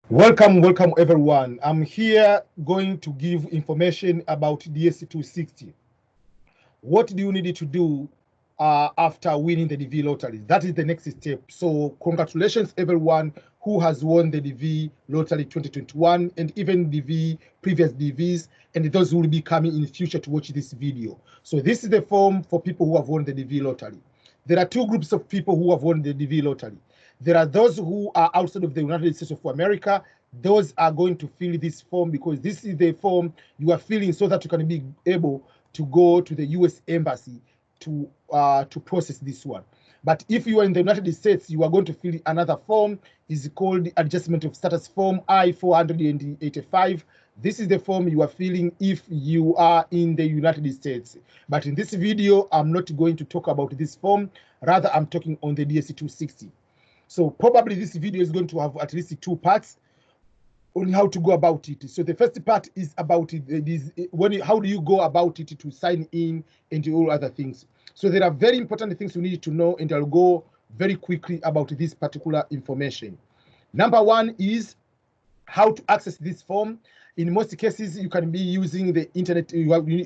Welcome everyone. I'm here going to give information about DS260. What do you need to do after winning the DV lottery? That is the next step. So congratulations everyone who has won the DV lottery 2021 and even DV previous DVs and those who will be coming in the future to watch this video. So this is the form for people who have won the DV lottery. There are two groups of people who have won the DV lottery. There are those who are outside of the United States of America. Those are going to fill this form because this is the form you are filling so that you can be able to go to the US Embassy to process this one. But if you are in the United States, you are going to fill another form. It's called Adjustment of Status Form I-485. This is the form you are filling if you are in the United States. But in this video, I'm not going to talk about this form. Rather, I'm talking on the DS260. So probably this video is going to have at least two parts on how to go about it. So the first part is about how do you go about it to sign in and all other things. So there are very important things you need to know, and I'll go very quickly about this particular information. Number one is how to access this form. In most cases, you can be using the internet.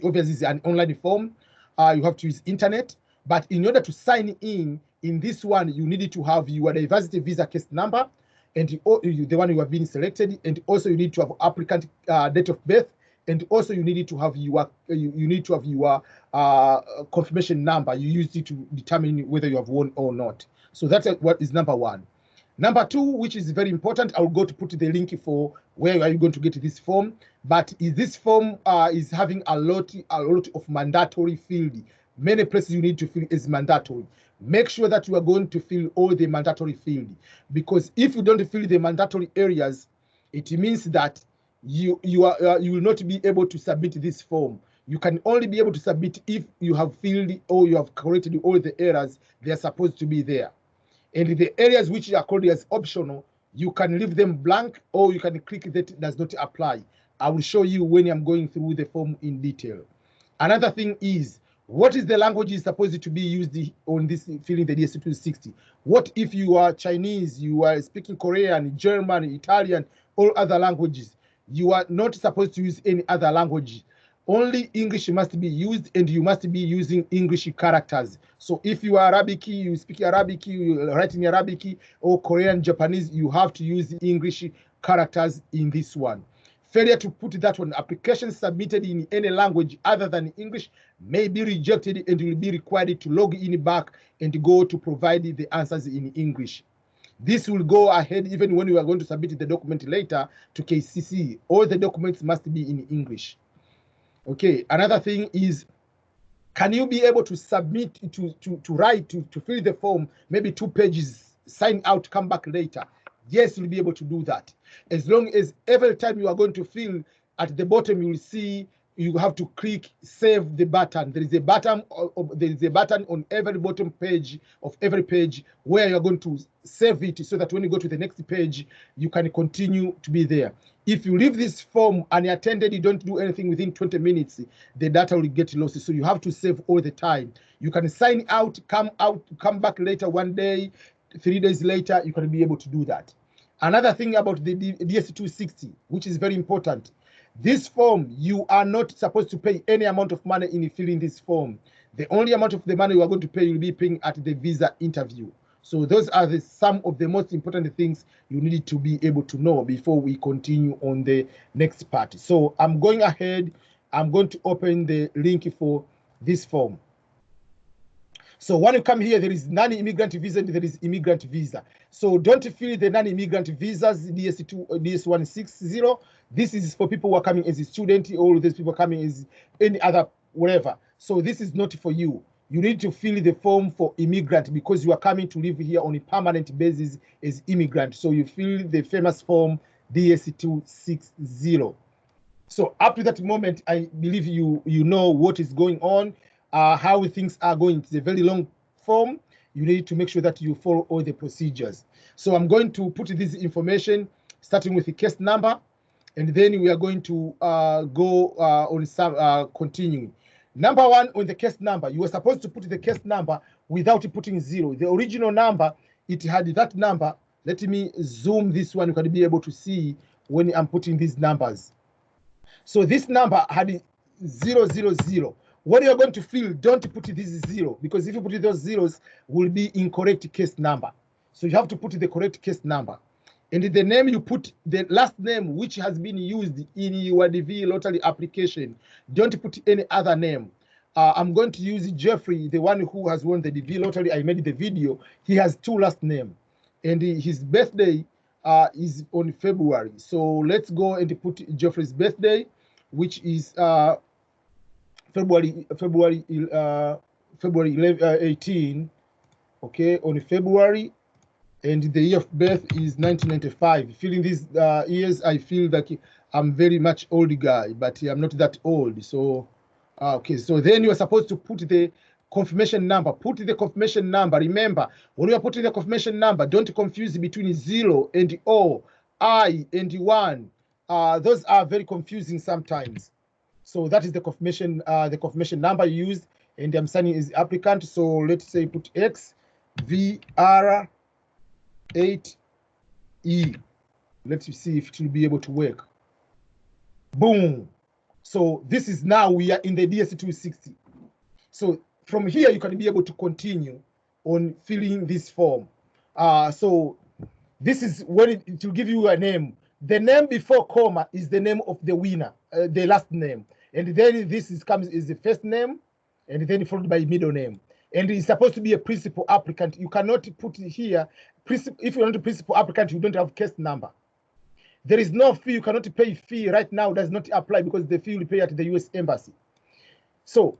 Obviously, it's an online form. You have to use internet. But in order to sign in this one, you need to have your diversity visa case number, and the one you have been selected, and also you need to have applicant date of birth, and also you need to have your confirmation number. You use it to determine whether you have won or not. So that's what is number one. Number two, which is very important, I'll go to put the link for where are you going to get this form. But this form is having a lot of mandatory field. Many places you need to fill is mandatory. Make sure that you are going to fill all the mandatory field, because if you don't fill the mandatory areas, it means that you will not be able to submit this form. You can only be able to submit if you have filled or you have corrected all the errors they are supposed to be there. And the areas which are called as optional, you can leave them blank or you can click that does not apply. I will show you when I'm going through the form in detail. Another thing is, what is the language is supposed to be used on this filling the DS260? What if you are Chinese, you are speaking Korean, German, Italian, all other languages? You are not supposed to use any other language. Only English must be used, and you must be using English characters. So if you are Arabic, you speak Arabic, you write in Arabic, or Korean, Japanese, you have to use English characters in this one. Failure to put that on application submitted in any language other than English may be rejected and will be required to log in back and go to provide the answers in English. This will go ahead even when you are going to submit the document later to KCC. All the documents must be in English. Okay, another thing is, can you be able to submit, to fill the form, maybe 2 pages, sign out, come back later? Yes, you'll be able to do that. As long as every time you are going to fill, at the bottom you will see you have to click save the button. There is a button on every bottom page of every page where you're going to save it so that when you go to the next page, you can continue to be there. If you leave this form unattended, you don't do anything within 20 minutes, the data will get lost. So you have to save all the time. You can sign out, come back later 1 day, 3 days later, you can be able to do that. Another thing about the DS260, which is very important, this form, you are not supposed to pay any amount of money in filling this form. The only amount of the money you are going to pay, you'll be paying at the visa interview. So those are some of the most important things you need to be able to know before we continue on the next part. So I'm going ahead, I'm going to open the link for this form. So when you come here, there is non-immigrant visa and there is immigrant visa. So don't fill the non-immigrant visas, DS160. This is for people who are coming as a student, or these people coming as any other, whatever. So this is not for you. You need to fill the form for immigrant because you are coming to live here on a permanent basis as immigrant. So you fill the famous form DS260. So up to that moment, I believe you know what is going on. How things are going. It's a very long form. You need to make sure that you follow all the procedures. So I'm going to put this information starting with the case number, and then we are going to go on some continuing. Number one, on the case number, you were supposed to put the case number without putting 0. The original number, it had that number Let me zoom this one. You can be able to see when I'm putting these numbers. So this number had 000. What you're going to fill, don't put this 0, because if you put those zeros, will be incorrect case number. So you have to put the correct case number. And the name you put, the last name which has been used in your DV lottery application. Don't put any other name. I'm going to use Jeffrey, the one who has won the DV lottery. I made the video. He has 2 last names, and his birthday is on February. So let's go and put Jeffrey's birthday, which is February 18. Okay, on February. And the year of birth is 1995. Feeling these years, I feel that I'm very much old guy, but I'm not that old. So, okay. So then you are supposed to put the confirmation number. Put the confirmation number. Remember, when you are putting the confirmation number, don't confuse between 0 and O, I and 1. Those are very confusing sometimes. So that is the confirmation number used, and I'm signing as applicant. So let's say put X VR 8E. Let's see if it will be able to work. Boom. So this is now we are in the DS260. So from here you can be able to continue on filling this form. So this is when it will give you a name. The name before comma is the name of the winner, the last name, and then this comes is the first name, and then followed by middle name. And it's supposed to be a principal applicant. You cannot put here, if you want a principal applicant, you don't have case number. There is no fee. You cannot pay fee right now. Does not apply because the fee will pay at the US Embassy. So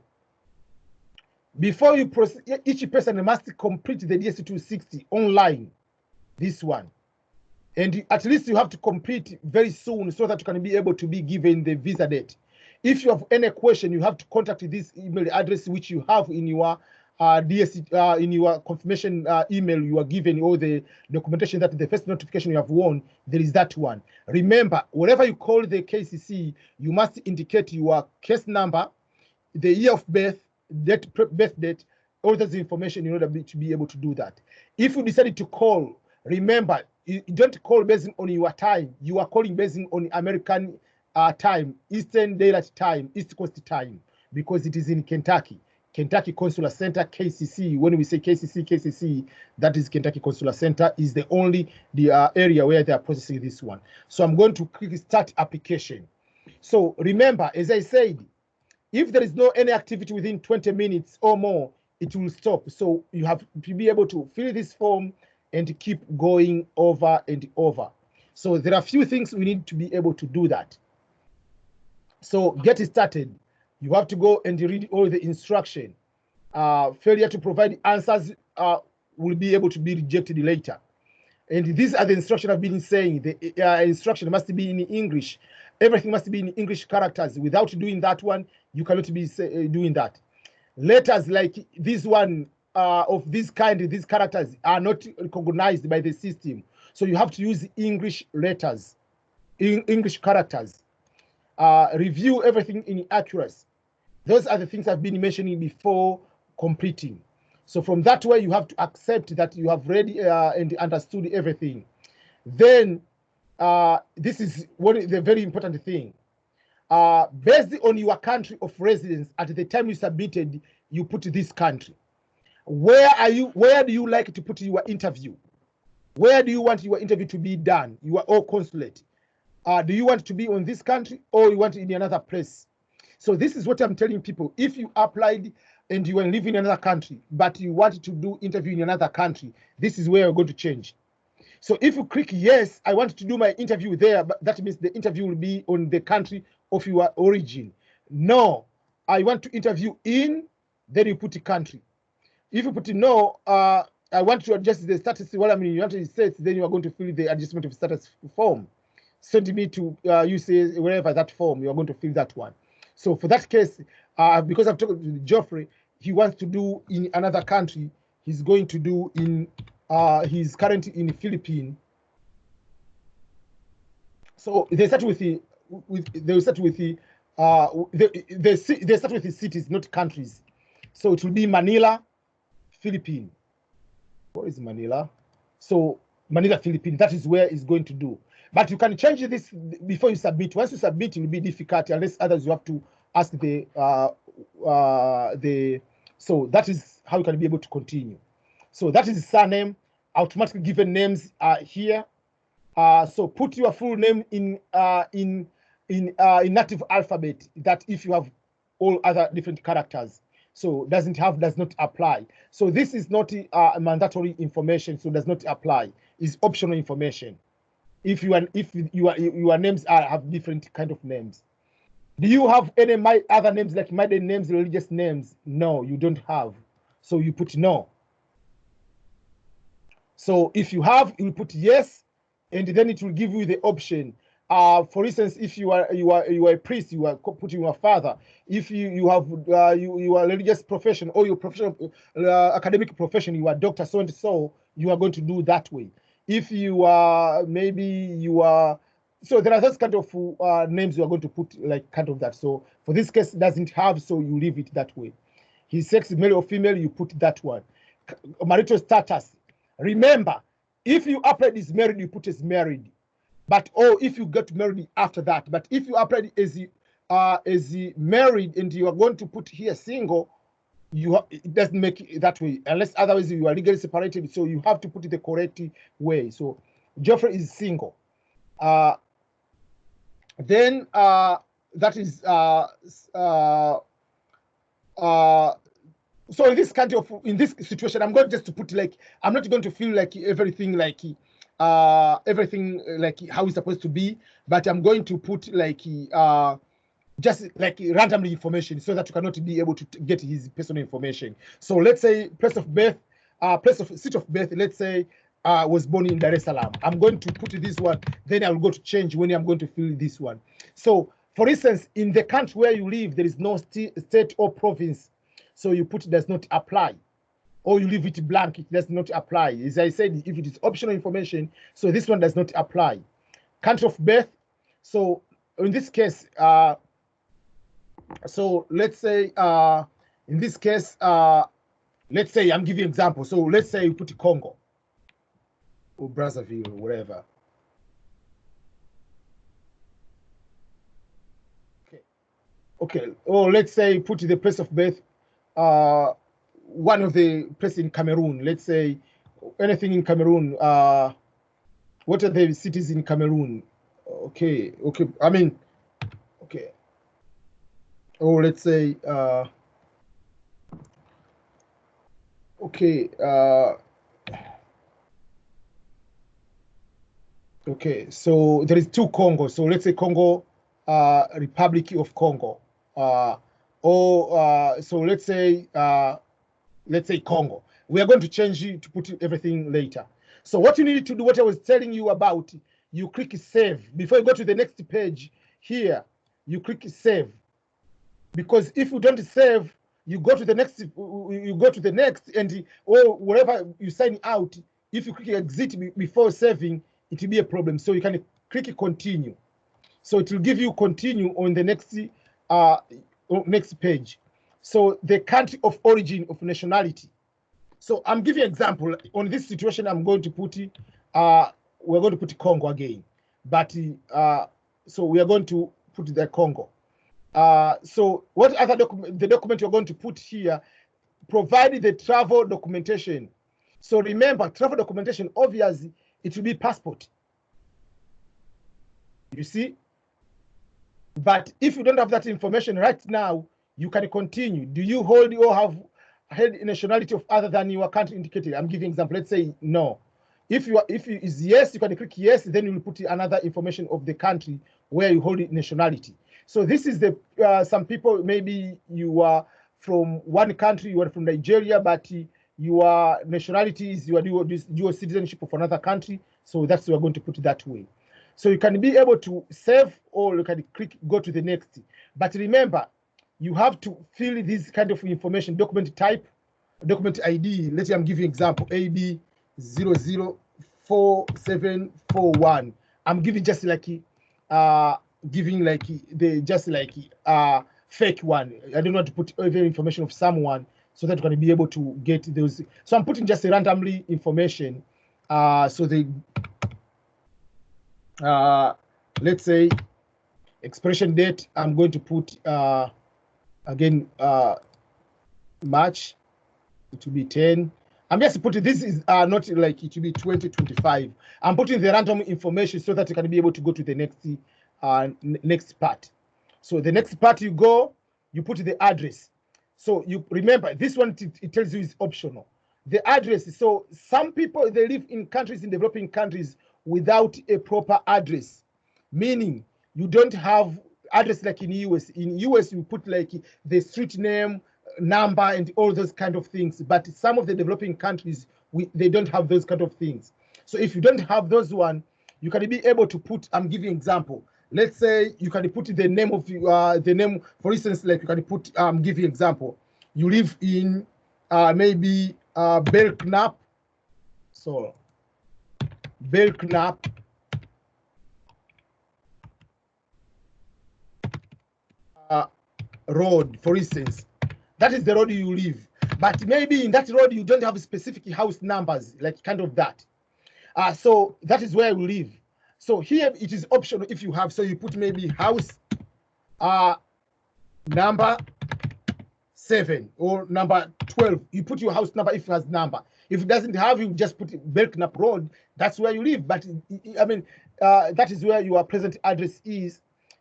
before you proceed, each person must complete the DS260 online, this one. And at least you have to complete very soon so that you can be able to be given the visa date. If you have any question, you have to contact this email address which you have in your in your confirmation email you are given, all the documentation that the first notification you have won, there is that one. Remember, whenever you call the KCC, you must indicate your case number, the year of birth, birth date, all those information in order to be able to do that. If you decided to call, remember, you don't call based on your time. You are calling based on American time, Eastern Daylight Time, East Coast time, because it is in Kentucky. Kentucky Consular Center, KCC. When we say KCC, that is Kentucky Consular Center, is the only area where they are processing this one. So I'm going to click Start Application. So remember, as I said, if there is no any activity within 20 minutes or more, it will stop. So you have to be able to fill this form and keep going over and over. So there are a few things we need to be able to do that. So get started. You have to go and read all the instruction. Failure to provide answers will be able to be rejected later. And these are the instructions I've been saying. The instruction must be in English. Everything must be in English characters. Without doing that one, you cannot be doing that. Letters like this one of this kind, these characters are not recognized by the system. So you have to use English letters, English characters. Review everything in accuracy. Those are the things I've been mentioning before completing. So from that way, you have to accept that you have read and understood everything. Then this is the very important thing. Based on your country of residence, at the time you submitted, you put this country. Where do you like to put your interview? Where do you want your interview to be done? Your consulate. Do you want to be on this country or you want it in another place? So this is what I'm telling people. If you applied and you are living in another country, but you want to do interview in another country, this is where you're going to change. So if you click yes, I want to do my interview there, but that means the interview will be on the country of your origin. No, I want to interview in, then you put a country. If you put no, I want to adjust the status while I'm in the United States, then you are going to fill the adjustment of status form. Send me to, you say wherever that form, you are going to fill that one. So for that case, because I've talked to Geoffrey, he wants to do in another country. He's going to do in, he's currently in the Philippines. So they start with the, they start with the, they start with the cities, not countries. So it will be Manila, Philippines. What is Manila? So Manila, Philippines. That is where it's going to do. But you can change this before you submit. Once you submit, it will be difficult unless others you have to ask the. So that is how you can be able to continue. So that is surname. Automatically given names are here. So put your full name in native alphabet. That if you have all other different characters, so does not apply. So this is not mandatory information, so does not apply. It's optional information. If your names have different kind of names. Do you have any other names like maiden names, religious names? No, you don't have. So you put no. So if you have, you put yes, and then it will give you the option. For instance, if you are a priest, you are putting your father. If you have you are religious profession or your professional academic profession, you are doctor so and so, you are going to do that way. If you are maybe you are, so there are those kind of names you are going to put like kind of that. So for this case, it doesn't have, so you leave it that way. His sex, male or female, you put that one. Marital status. Remember, if you applied as married, you put as married. But if you get married after that. But if you applied as married and you are going to put here single, it doesn't make it that way unless otherwise you are legally separated. So you have to put it the correct way. So Geoffrey is single. Then that is so in this kind of situation, I'm going just to put like, I'm not going to feel like everything like how it's supposed to be, but I'm going to put like just like randomly information so that you cannot be able to get his personal information. So let's say place of birth, seat of birth, let's say was born in Dar es Salaam. I'm going to put this one, then I'll go to change when I'm going to fill this one. So for instance, in the country where you live, there is no state or province. So you put does not apply, or you leave it blank, it does not apply. As I said, if it is optional information, so this one does not apply. Country of birth, so in this case, so let's say in this case, let's say I'm giving you an example. So let's say you put Congo or Brazzaville or whatever. Okay. Or let's say you put the place of birth, one of the places in Cameroon. Let's say anything in Cameroon. What are the cities in Cameroon? Okay. I mean, okay. Or let's say, okay. Okay. So there is two Congo. So let's say Congo, Republic of Congo. So let's say Congo. We are going to change it to put everything later. So what you need to do, what I was telling you about, you click save. Before you go to the next page here, you click save. Because if you don't save, you go to the next, and or wherever you sign out, if you click exit before saving, it will be a problem. So you can click continue. So it will give you continue on the next page. So the country of origin of nationality. So I'm giving an example. On this situation, I'm going to put we're going to put Congo again. But so we are going to put the Congo. So what other document? The document you're going to put here, provided the travel documentation. So remember, travel documentation, obviously, it will be passport. You see? But if you don't have that information right now, you can continue. Do you hold or have held nationality of other than your country indicated? I'm giving example. Let's say no. If is yes, you can click yes. Then you will put another information of the country where you hold nationality. So this is the some people, maybe you are from one country, you are from Nigeria, but your nationality is your dual citizenship of another country. So that's what we're going to put it that way. So you can be able to save, or you can click go to the next. But remember, you have to fill this kind of information, document type, document ID. Let's say I'm giving example, AB004741. I'm giving just like giving like the just like fake one. I don't want to put every information of someone so that you can be able to get those. So I'm putting just a randomly information So the let's say expiration date, I'm going to put again March. It will be 10. I'm just putting, this is not like it will be 2025. I'm putting the random information so that you can be able to go to the next part. So the next part you go, you put the address. So you remember this one, it tells you is optional. The address, so some people, they live in countries, in developing countries, without a proper address, meaning you don't have address like in US. In US, you put like the street name, number, and all those kind of things. But some of the developing countries, they don't have those kind of things. So if you don't have those one, you can be able to put, I'm giving an example. Let's say you can put the name of the name, for instance, like you can put, I'm giving an example. You live in maybe Belknap. So Belknap. Road, for instance. That is the road you live. But maybe in that road, you don't have specific house numbers, like kind of that. So that is where you live. So here it is optional if you have. So you put maybe house number 7 or number 12. You put your house number if it has number. If it doesn't have, you just put Belknap Road. That's where you live. But I mean, that is where your present address is.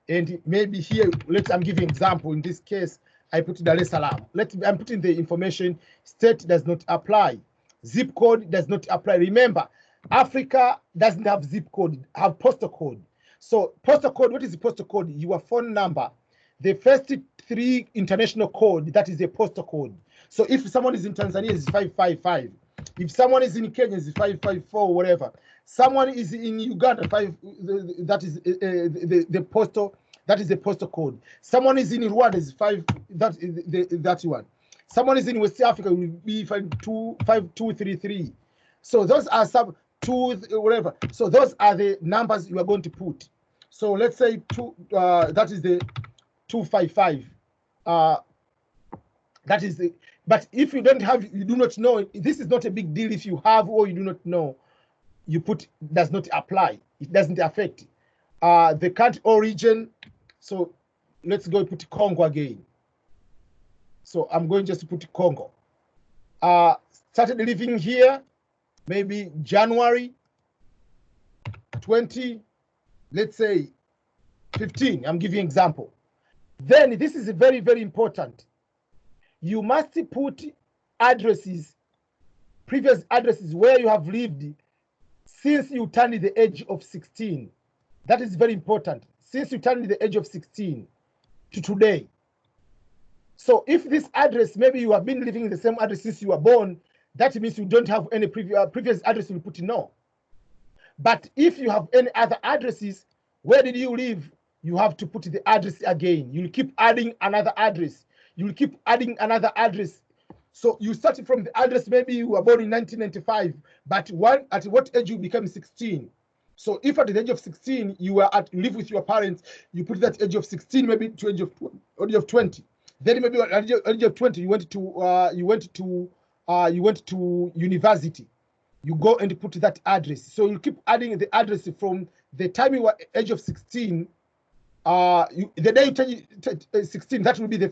And maybe here, I'm giving an example. In this case, I put Dar es Salaam. I'm putting the information. State does not apply. Zip code does not apply. Remember, Africa doesn't have zip code, have postal code. So postal code, what is the postal code? Your phone number. The first 3 international code, that is the postal code. So if someone is in Tanzania, it's 555. If someone is in Kenya, it's 554, whatever. Someone is in Uganda, that is the postal. That is the postal code. Someone is in Rwanda, is 5. That is that one. Someone is in West Africa, will be 5233. So those are some 2 whatever. So those are the numbers you are going to put. So let's say 2. That is the 255. That is the. But if you don't have, you do not know. This is not a big deal. If you have or you do not know, you put does not apply. It doesn't affect the country or region. So let's go put Congo again. So I'm going just to put Congo. Started living here, maybe January 20, let's say 15. I'm giving an example. Then this is very, very important. You must put addresses, previous addresses where you have lived since you turned the age of 16. That is very important. Since you turned the age of 16 to today. So if this address, maybe you have been living in the same address since you were born, that means you don't have any previous address, you put no. But if you have any other addresses, where did you live? You have to put the address again. You'll keep adding another address. You'll keep adding another address. So you started from the address, maybe you were born in 1995, but at what age you become 16? So if at the age of 16 you were you live with your parents, you put that age of 16 maybe to age of 20. Then maybe at the age of 20 you went to university. You go and put that address. So you keep adding the address from the time you were age of 16. The day you turn 16, that will be the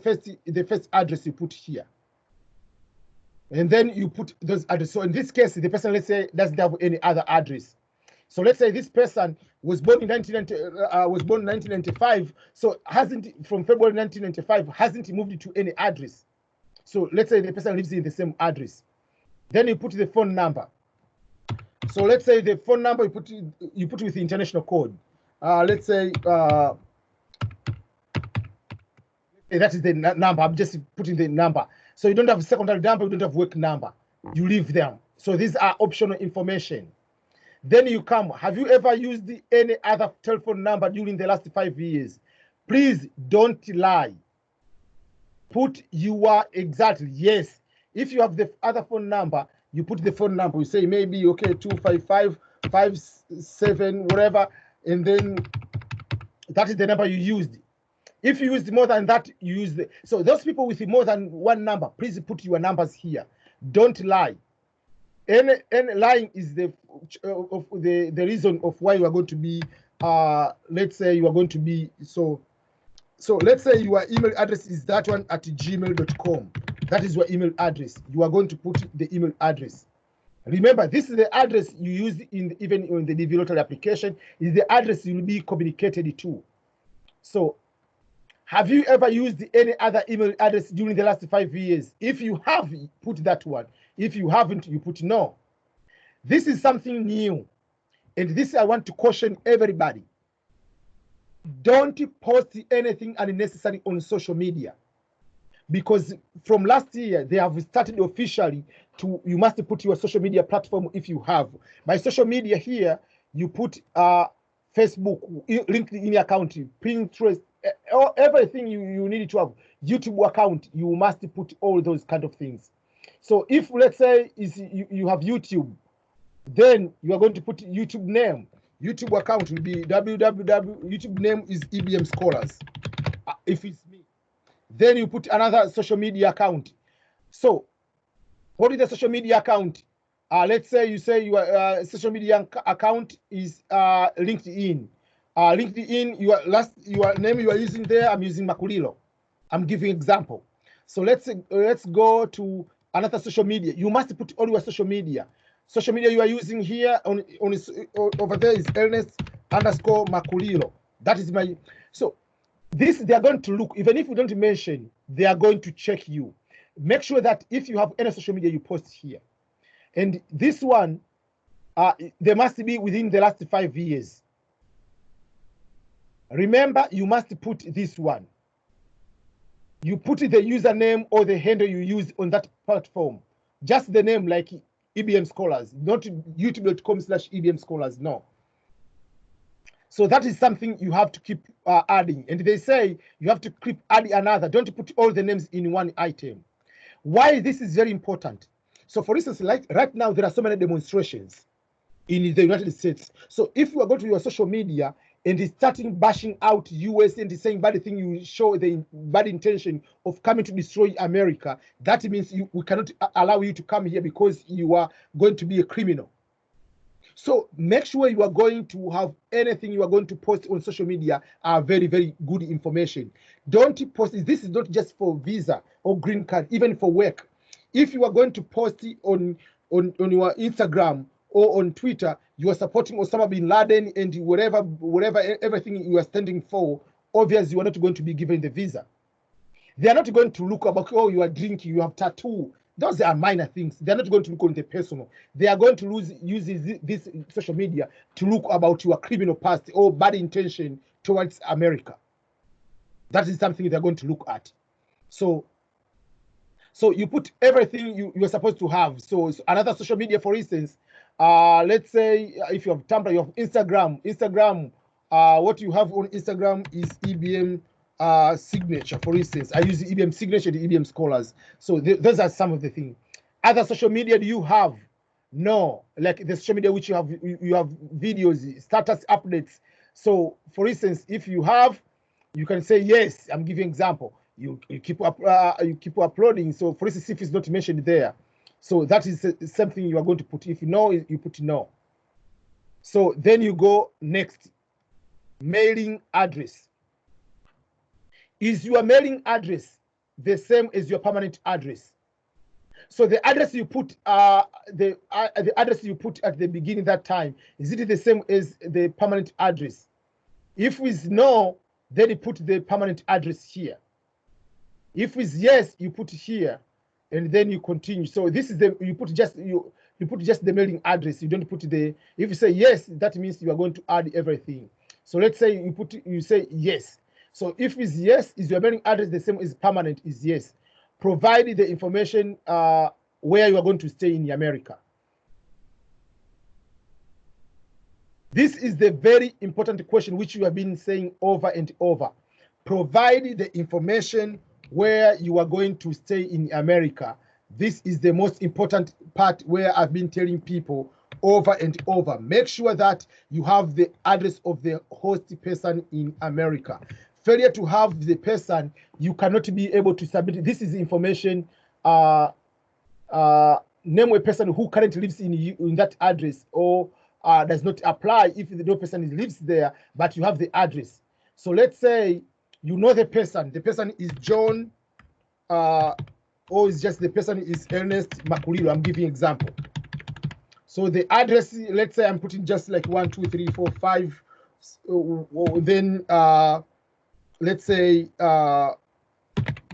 first address you put here. And then you put those addresses. So in this case, the person, let's say, doesn't have any other address. So let's say this person was born in 1995, so hasn't, from February 1995, hasn't moved to any address. So let's say the person lives in the same address. Then you put the phone number. So let's say the phone number you put with the international code. Let's say that is the number. I'm just putting the number. So you don't have secondary number, you don't have work number. You leave them. So these are optional information. Then you come, have you ever used any other telephone number during the last 5 years? Please don't lie. Put your exactly, yes. If you have the other phone number, you put the phone number. You say maybe, okay, 255 57, whatever, and then that is the number you used. If you used more than that, you use the. So those people with more than one number, please put your numbers here. Don't lie. Any lying is the reason of why you are going to be let's say you are going to be so let's say your email address is that one at gmail.com. That is your email address. You are going to put the email address. Remember, this is the address you use even in the DV lottery application. Is the address you will be communicated to. So have you ever used any other email address during the last 5 years? If you have, put that one. If you haven't, you put no. This is something new. And this I want to caution everybody. Don't post anything unnecessary on social media. Because from last year, they have started officially to, you must put your social media platform if you have. By social media here, you put Facebook, LinkedIn account, Pinterest, everything you need to have. YouTube account, you must put all those kind of things. So if, let's say, you have YouTube, then you are going to put YouTube name. YouTube account will be YouTube name is EBM Scholars, if it's me. Then you put another social media account. So what is the social media account? Let's say you say your social media account is LinkedIn. LinkedIn, your name you are using there, I'm using Makulilo. I'm giving example. So let's go to another social media. You must put all your social media. Social media you are using here over there is Ernest_Makulilo. That is my, so this they are going to look, even if you don't mention, they are going to check you. Make sure that if you have any social media you post here. And this one, they must be within the last 5 years. Remember, you must put this one. You put the username or the handle you use on that platform. Just the name like EBM Scholars, not youtube.com/EBM Scholars, no. So that is something you have to keep adding. And they say you have to keep adding another. Don't put all the names in one item. Why this is very important? So for instance, like right now, there are so many demonstrations in the United States. So if you are going to your social media and is starting bashing out US and saying bad thing, you show the bad intention of coming to destroy America, that means we cannot allow you to come here because you are going to be a criminal. So make sure you are going to have anything you are going to post on social media are very, very good information. Don't post, this is not just for visa or green card, even for work. If you are going to post it on your Instagram or on Twitter, you are supporting Osama bin Laden and whatever, everything you are standing for, obviously you are not going to be given the visa. They are not going to look about, oh, you are drinking, you have tattoo. Those are minor things. They're not going to look on the personal. They are going to use this social media to look about your criminal past or bad intention towards America. That is something they're going to look at. So you put everything you are supposed to have. So another social media, for instance, let's say if you have Tumblr, you have Instagram. Instagram, what you have on Instagram is EBM signature, for instance. I use the EBM signature, the EBM Scholars. So those are some of the things. Other social media do you have? No, like the social media which you have videos, status updates. So for instance, if you have, you can say yes. I'm giving example. You keep uploading. So for instance, if it's not mentioned there, so that is something you are going to put. If you know, you put no. So then you go next, mailing address. Is your mailing address the same as your permanent address? So the address you put, the address you put at the beginning that time, is it the same as the permanent address? If it's no, then you put the permanent address here. If it's yes, you put here, and then you continue. So this is you put just the mailing address. You don't put the. If you say yes, that means you are going to add everything. So let's say you say yes. So if it's yes, is your mailing address the same as permanent? Is yes. Provide the information where you are going to stay in America. This is the very important question which you have been saying over and over. Provide the information where you are going to stay in America. This is the most important part where I've been telling people over and over. Make sure that you have the address of the host person in America. Failure to have the person, you cannot be able to submit. This is information name a person who currently lives in that address, or does not apply if no person lives there, but you have the address. So let's say you know the person is John, or it's just the person is Ernest Makulilo. I'm giving example. So the address, let's say I'm putting just like 1, 2, 3, 4, 5. Then let's say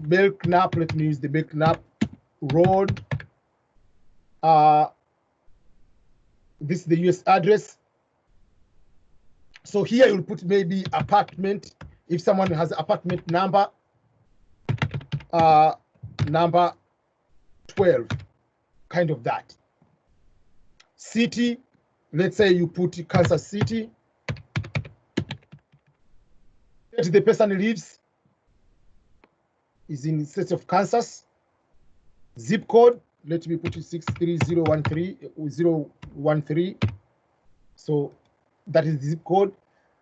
Belknap. Let me use the Belknap Road. This is the US address. So here you'll put maybe apartment. If someone has apartment number, number 12, kind of that. City, let's say you put Kansas City. The person lives is in the state of Kansas. Zip code, let me put it 63013. So that is the zip code.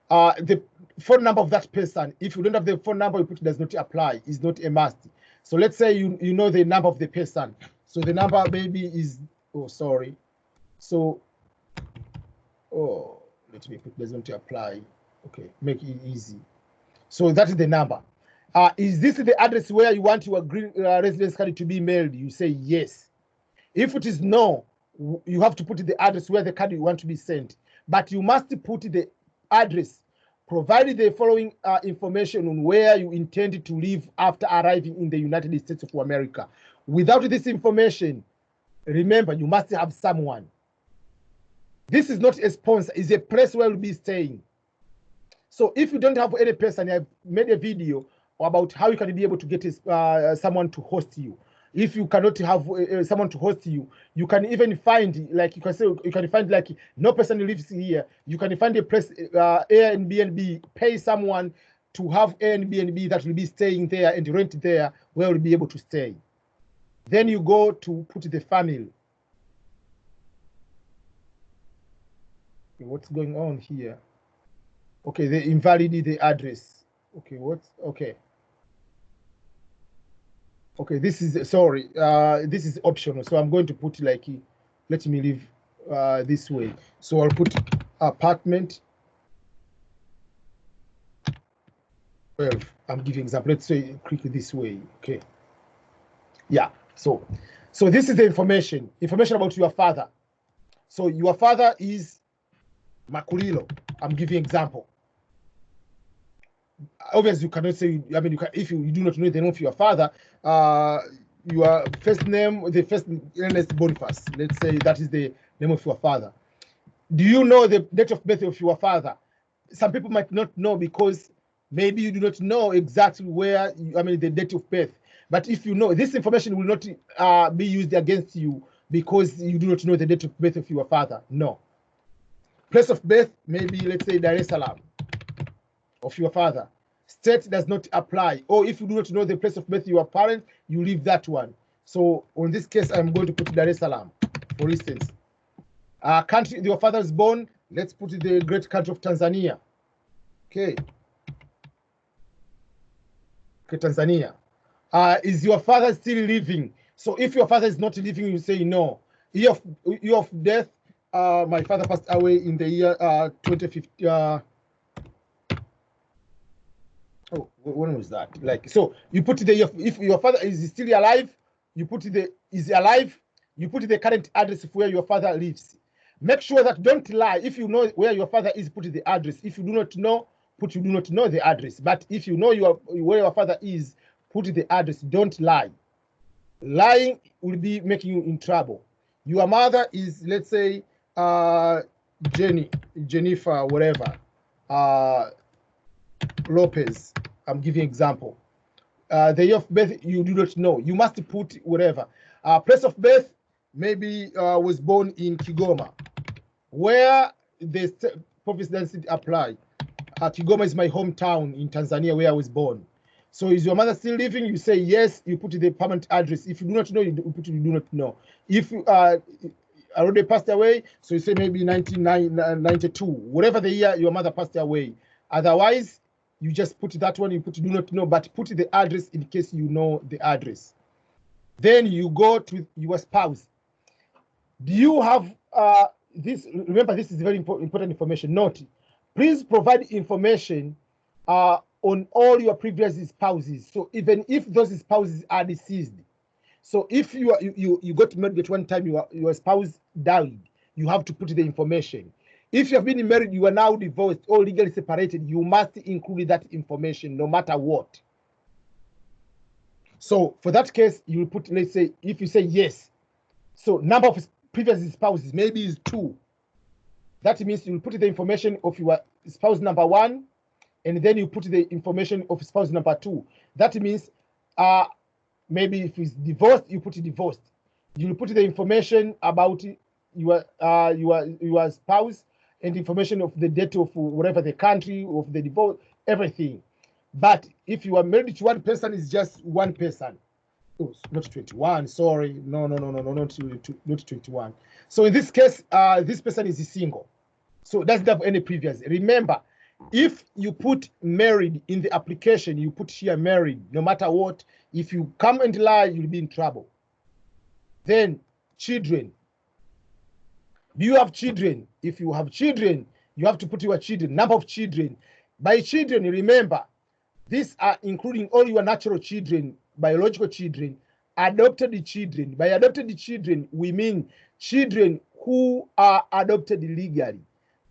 The phone number of that person, if you don't have the phone number, you put does not apply, is not a must. So let's say you know the number of the person. So the number maybe is, oh, sorry. So, oh, let me put does not apply. Okay, make it easy. So that is the number. Is this the address where you want your green residence card to be mailed? You say yes. If it is no, you have to put the address where the card you want to be sent. But you must put the address, provided the following information on where you intend to live after arriving in the United States of America. Without this information, remember, you must have someone. This is not a sponsor, it's a place where you'll be staying. So if you don't have any person, I've made a video about how you can be able to get someone to host you. If you cannot have someone to host you, you can even find, like you can say, you can find like no person lives here. You can find a place, Airbnb, pay someone to have Airbnb that will be staying there and rent there where you'll be able to stay. Then you go to put the family. Okay, what's going on here? Okay, they invalidate the address. Okay, okay. Okay, this is, sorry, this is optional. So I'm going to put like, let me leave this way. So I'll put apartment 12. I'm giving example. Let's say click this way. Okay. Yeah. So this is the information about your father. So your father is Makulilo. I'm giving example. Obviously, you cannot say, I mean, you can, if you do not know the name of your father, your first name, the first Ernest Boniface, let's say that is the name of your father. Do you know the date of birth of your father? Some people might not know because maybe you do not know exactly where, the date of birth. But if you know, this information will not be used against you because you do not know the date of birth of your father. No. Place of birth, maybe let's say Dar es Salaam of your father. State does not apply. Or if you do not know the place of birth of your parent, you leave that one. So on this case, I'm going to put Dar es Salaam, for instance. Country your father is born, let's put the great country of Tanzania. Okay. Okay, Tanzania. Is your father still living? So if your father is not living, you say no. Year of death, my father passed away in the year 2015. Oh, when was that? Like, so you put the, if your father is still alive, you put the is alive, you put the current address of where your father lives. Make sure that don't lie. If you know where your father is, put the address. If you do not know, put you do not know the address. But if you know where your father is, put the address. Don't lie. Lying will be making you in trouble. Your mother is, let's say, Jennifer, whatever, Lopez. I'm giving example. The year of birth you do not know. You must put whatever. Place of birth, maybe was born in Kigoma, where the province doesn't apply. Kigoma is my hometown in Tanzania, where I was born. So is your mother still living? You say yes. You put the permanent address. If you do not know, you put you do not know. If you already passed away, so you say maybe 1992, whatever the year your mother passed away. Otherwise, you just put that one, you put do not know, but put the address in case you know the address. Then you go to your spouse. Do you have this? Remember, this is very important information. Note, please provide information on all your previous spouses. So even if those spouses are deceased, so if you got married at one time, your spouse died, you have to put the information. If you have been married, you are now divorced or legally separated, you must include that information no matter what. So for that case, you will put, let's say, if you say yes, so number of previous spouses maybe is 2. That means you will put the information of your spouse number 1, and then you put the information of spouse number 2. That means maybe if it's divorced, you put divorced. You will put the information about your spouse and information of the date of whatever the country of the divorce, everything. But if you are married to one person, it's just one person. Oh, not 21. Sorry, no, not 21. So in this case, this person is single, so doesn't have any previous. Remember, if you put married in the application, you put here married, no matter what. If you come and lie, you'll be in trouble. Then children. Do you have children? If you have children, you have to put your children, number of children. By children, remember, these are including all your natural children, biological children, adopted children. By adopted children, we mean children who are adopted legally.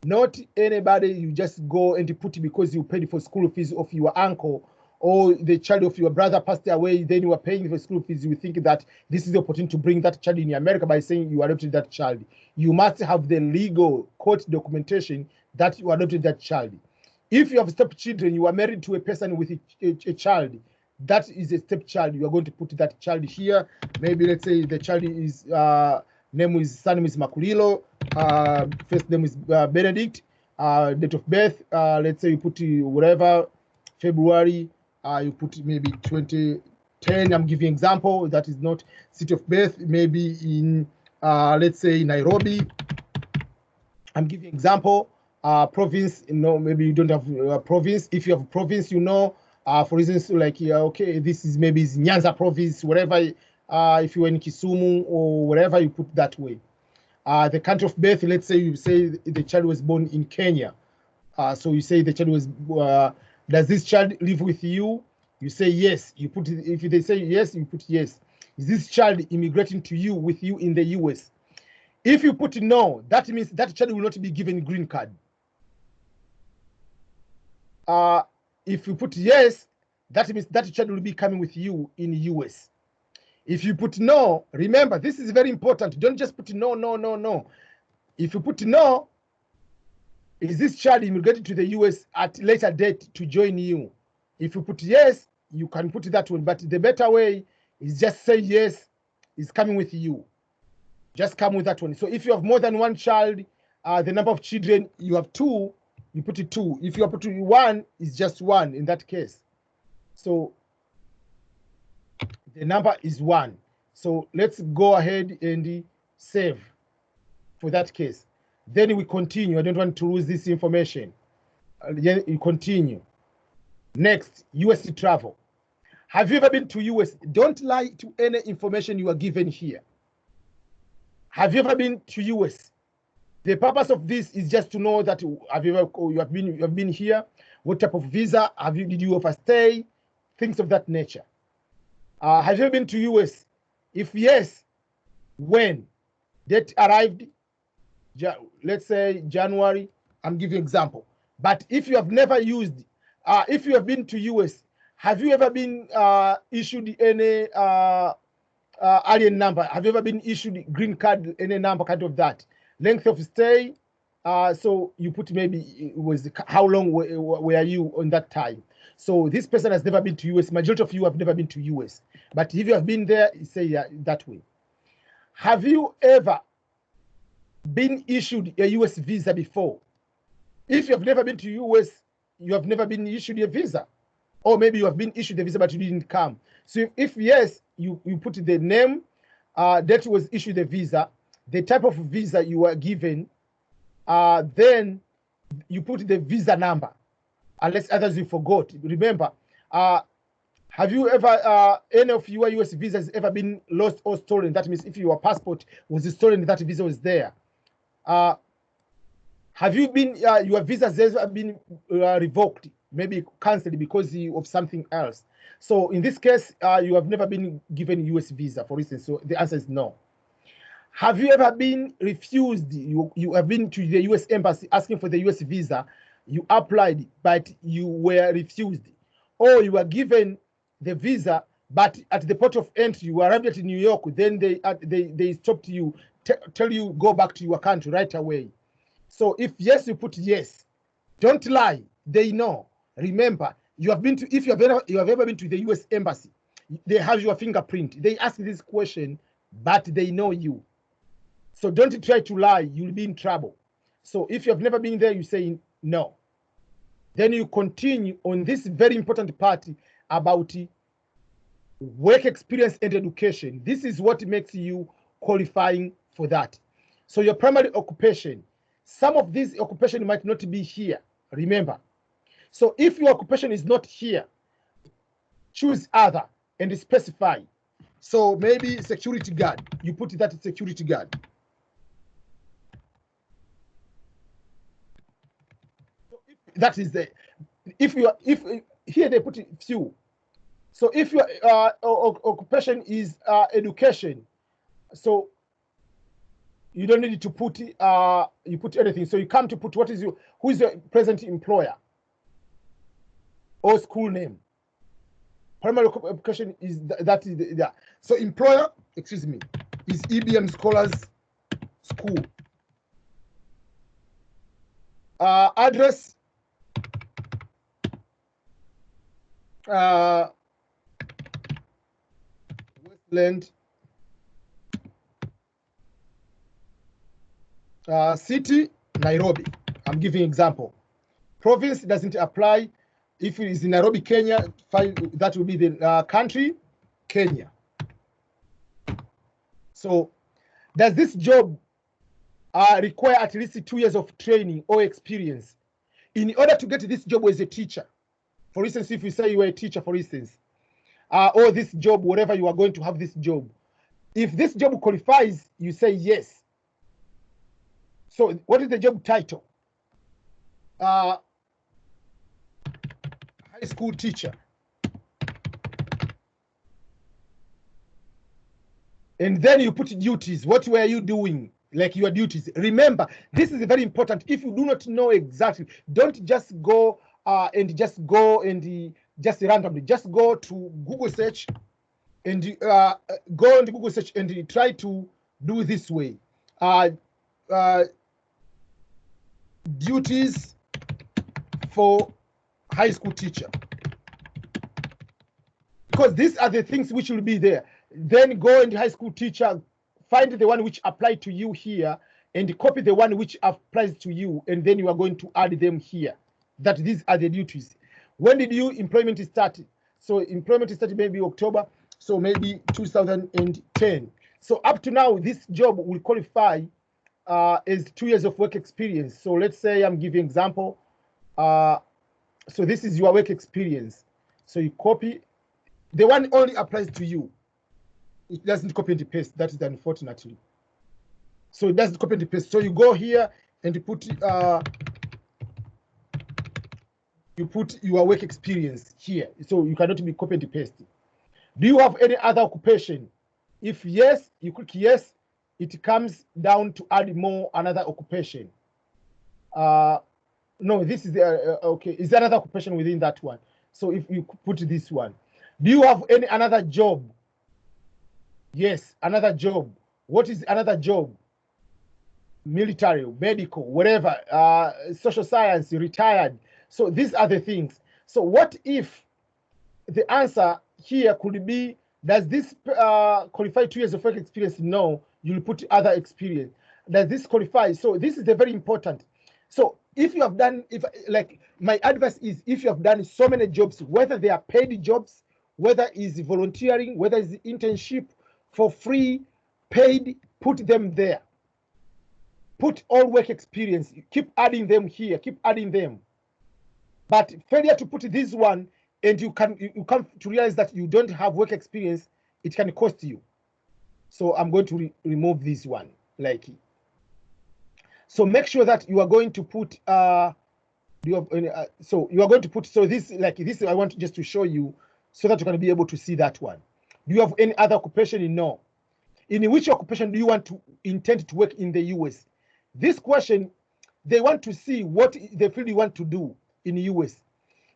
Not anybody you just go and put because you paid for school fees of your uncle or the child of your brother passed away, then you are paying for school fees. You think that this is the opportunity to bring that child in America by saying you adopted that child. You must have the legal court documentation that you adopted that child. If you have stepchildren, you are married to a person with a child, that is a stepchild. You are going to put that child here. Maybe let's say the child is son name is Makulilo, first name is Benedict, date of birth, let's say you put whatever, February, you put maybe 2010. I'm giving example. That is not city of birth. Maybe in let's say Nairobi. I'm giving example. Province, maybe you don't have province. If you have province, for instance, like okay, this is maybe Nyanza province, wherever. If you are in Kisumu or wherever, you put that way. The country of birth, let's say you say the child was born in Kenya. So you say the child was, does this child live with you? You say yes. You put, if they say yes, you put yes. Is this child immigrating to you with you in the US? If you put no, that means that child will not be given a green card. If you put yes, that means that child will be coming with you in the US. If you put no, remember, this is very important. Don't just put no. If you put no, is this child immigrated to the US at a later date to join you? If you put yes, you can put that one. But the better way is just say yes, is coming with you. Just come with that one. So if you have more than one child, the number of children, you have 2, you put it 2. If you put 1, it's just 1 in that case. So the number is 1. So let's go ahead and save for that case. Then we continue. I don't want to lose this information. You continue. Next, US travel. Have you ever been to US? Don't lie to any information you are given here. Have you ever been to US? The purpose of this is just to know that you have been here. What type of visa did you overstay? Things of that nature. Have you ever been to US? If yes, when? Date arrived, let's say January. I'm giving an example. But if you have never used, if you have been to US, have you ever been issued any alien number? Have you ever been issued green card, any number kind of that? Length of stay, so you put maybe it was how long were you on that time? So this person has never been to US. Majority of you have never been to US. But if you have been there, say that way. Have you ever been issued a US visa before? If you have never been to US, you have never been issued a visa. Or maybe you have been issued a visa, but you didn't come. So if yes, you put the name that was issued the visa, the type of visa you were given, then you put the visa number, unless others you forgot. Remember, Have you ever, any of your US visas ever been lost or stolen? That means if your passport was stolen, that visa was there. Have you been, your visas ever been revoked, maybe cancelled because of something else? So in this case, you have never been given US visa, for instance. So the answer is no. Have you ever been refused? You have been to the US embassy asking for the US visa. You applied, but you were refused. Or you were given the visa, but at the port of entry, you arrived at New York, then they stopped you, tell you go back to your country right away. So if yes, you put yes. Don't lie. They know. Remember, you have been to, if you have ever been to the US embassy, they have your fingerprint. They ask this question, but they know you. So don't try to lie. You'll be in trouble. So if you have never been there, you say no. Then you continue on this very important part about work experience and education. This is what makes you qualifying for that. So your primary occupation, some of these occupation might not be here, remember. So if your occupation is not here, choose other and specify. So maybe security guard, you put that security guard. So if that is the, if here they put few. So if your occupation is education, so you don't need to put you put anything. So you come to put what is your, who is your present employer or school name. Primary occupation is that is the. So employer, excuse me, is EBM Scholars School. Address, Westland. City, Nairobi. I'm giving example. Province doesn't apply. If it is in Nairobi, Kenya, that will be the country, Kenya. So does this job require at least 2 years of training or experience? In order to get this job as a teacher, for instance, if you say you are a teacher, for instance, or this job, whatever you are going to have this job, if this job qualifies, you say yes. So what is the job title? High school teacher. And then you put duties. What were you doing? Like your duties. Remember, this is very important. If you do not know exactly, don't just go just randomly. Just go to Google search and go into Google search and try to do this way. Duties for high school teacher, because these are the things which will be there. Then go into high school teacher, find the one which applied to you here and copy the one which applies to you, and then you are going to add them here, that these are the duties. When did you employment start? So employment started maybe October, so maybe 2010. So up to now, this job will qualify is 2 years of work experience. So let's say I'm giving example. So this is your work experience. So you copy, the one only applies to you. It doesn't copy and paste. That is unfortunately. So it doesn't copy and paste. So you go here and you put your work experience here. So you cannot be copy and paste. Do you have any other occupation? If yes, you click yes. It comes down to add more another occupation. No, this is okay. Is there another occupation within that one? So if you put this one, do you have any another job? Yes, another job. What is another job? Military, medical, whatever, social science, retired. So these are the things. So what if the answer here could be, does this qualify 2 years of work experience? No, you'll put other experience. Does this qualify? So this is very important. So if you have done, if like my advice is, if you have done so many jobs, whether they are paid jobs, whether it's volunteering, whether it's internship, for free, paid, put them there. Put all work experience, keep adding them here, keep adding them. But failure to put this one and you come to realize that you don't have work experience, it can cost you. So I'm going to remove this one. Like, so make sure that you are going to put so you are going to put, so this, like this, I want just to show you so that you can be able to see that one. Do you have any other occupation? No. In which occupation do you want to intend to work in the US? This question, they want to see what the field you want to do in the US.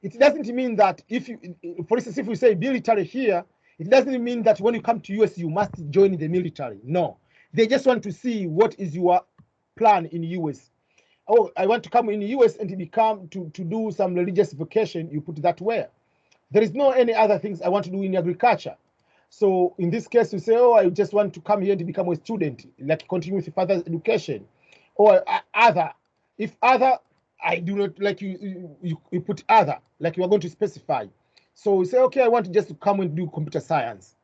It doesn't mean that if you, for instance, if you say military here, it doesn't mean that when you come to US you must join the military. No, they just want to see what is your plan in the US. Oh, I want to come in the US and to do some religious vocation. You put that where. There is no any other things I want to do in agriculture. So in this case, you say, oh, I just want to come here to become a student, like continue with further education, or other. If other, I do not like you put other, like you are going to specify. So you say, okay, I want to just come and do computer science.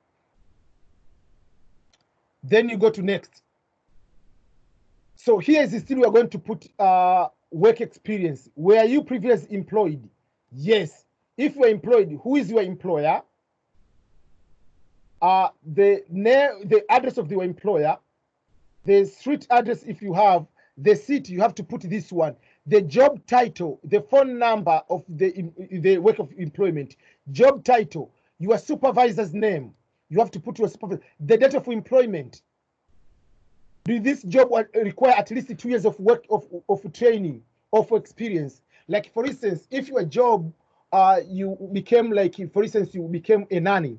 Then you go to next. So here is still we are going to put work experience. Were you previously employed? Yes. If you are employed, who is your employer? The address of your employer, the street address if you have, the city, you have to put this one. The job title, the phone number of the work of employment, job title, your supervisor's name, you have to put your supervisor, the date of employment. Do this job require at least 2 years of work of training, of experience? Like for instance, if your job, you became like, for instance, you became a nanny,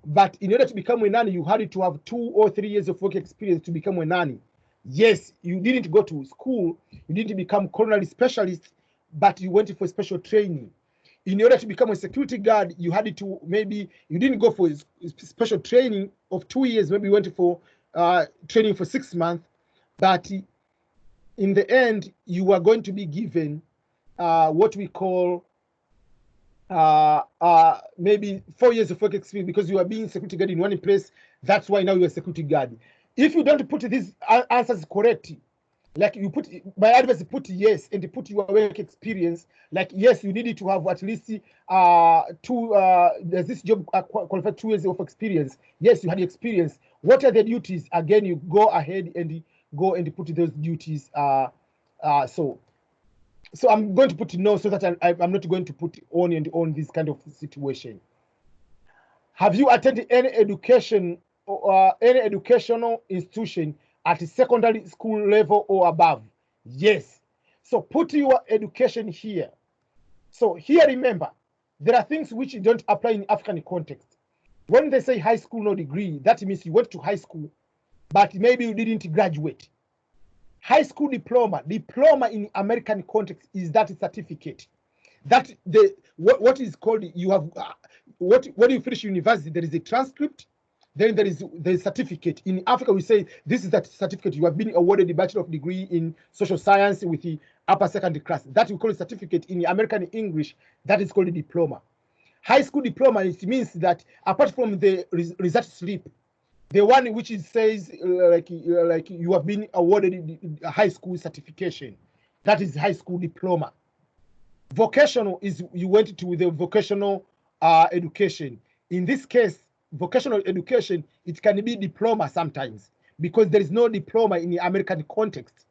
but in order to become a nanny, you had to have 2 or 3 years of work experience to become a nanny. Yes, you didn't go to school, you didn't become culinary specialist, but you went for special training. In order to become a security guard, you had to, maybe you didn't go for special training of 2 years, maybe you went for training for 6 months, but in the end, you are going to be given what we call maybe 4 years of work experience because you are being security guard in one place. That's why now you're a security guard. If you don't put these answers correct, like you put, my advice, put yes and put your work experience. Like yes, you need to have at least does this job qualify 2 years of experience? Yes, you had experience. What are the duties? Again, you go ahead and go and put those duties. So I'm going to put no, so that I'm not going to put on and on this kind of situation. Have you attended any education or any educational institution at secondary school level or above? Yes. So put your education here. So here, remember, there are things which don't apply in African context. When they say high school, no degree, that means you went to high school, but maybe you didn't graduate. High school diploma in American context is that certificate. That what is called, you have when you finish university, there is a transcript, then there is certificate. In Africa, we say this is that certificate. You have been awarded the bachelor of degree in social science with the upper secondary class. That we call a certificate. In American English, that is called a diploma. High school diploma, it means that apart from the result slip, the one which says like you have been awarded a high school certification, that is high school diploma. Vocational is you went to the vocational education. In this case, vocational education, it can be diploma sometimes because there is no diploma in the American context.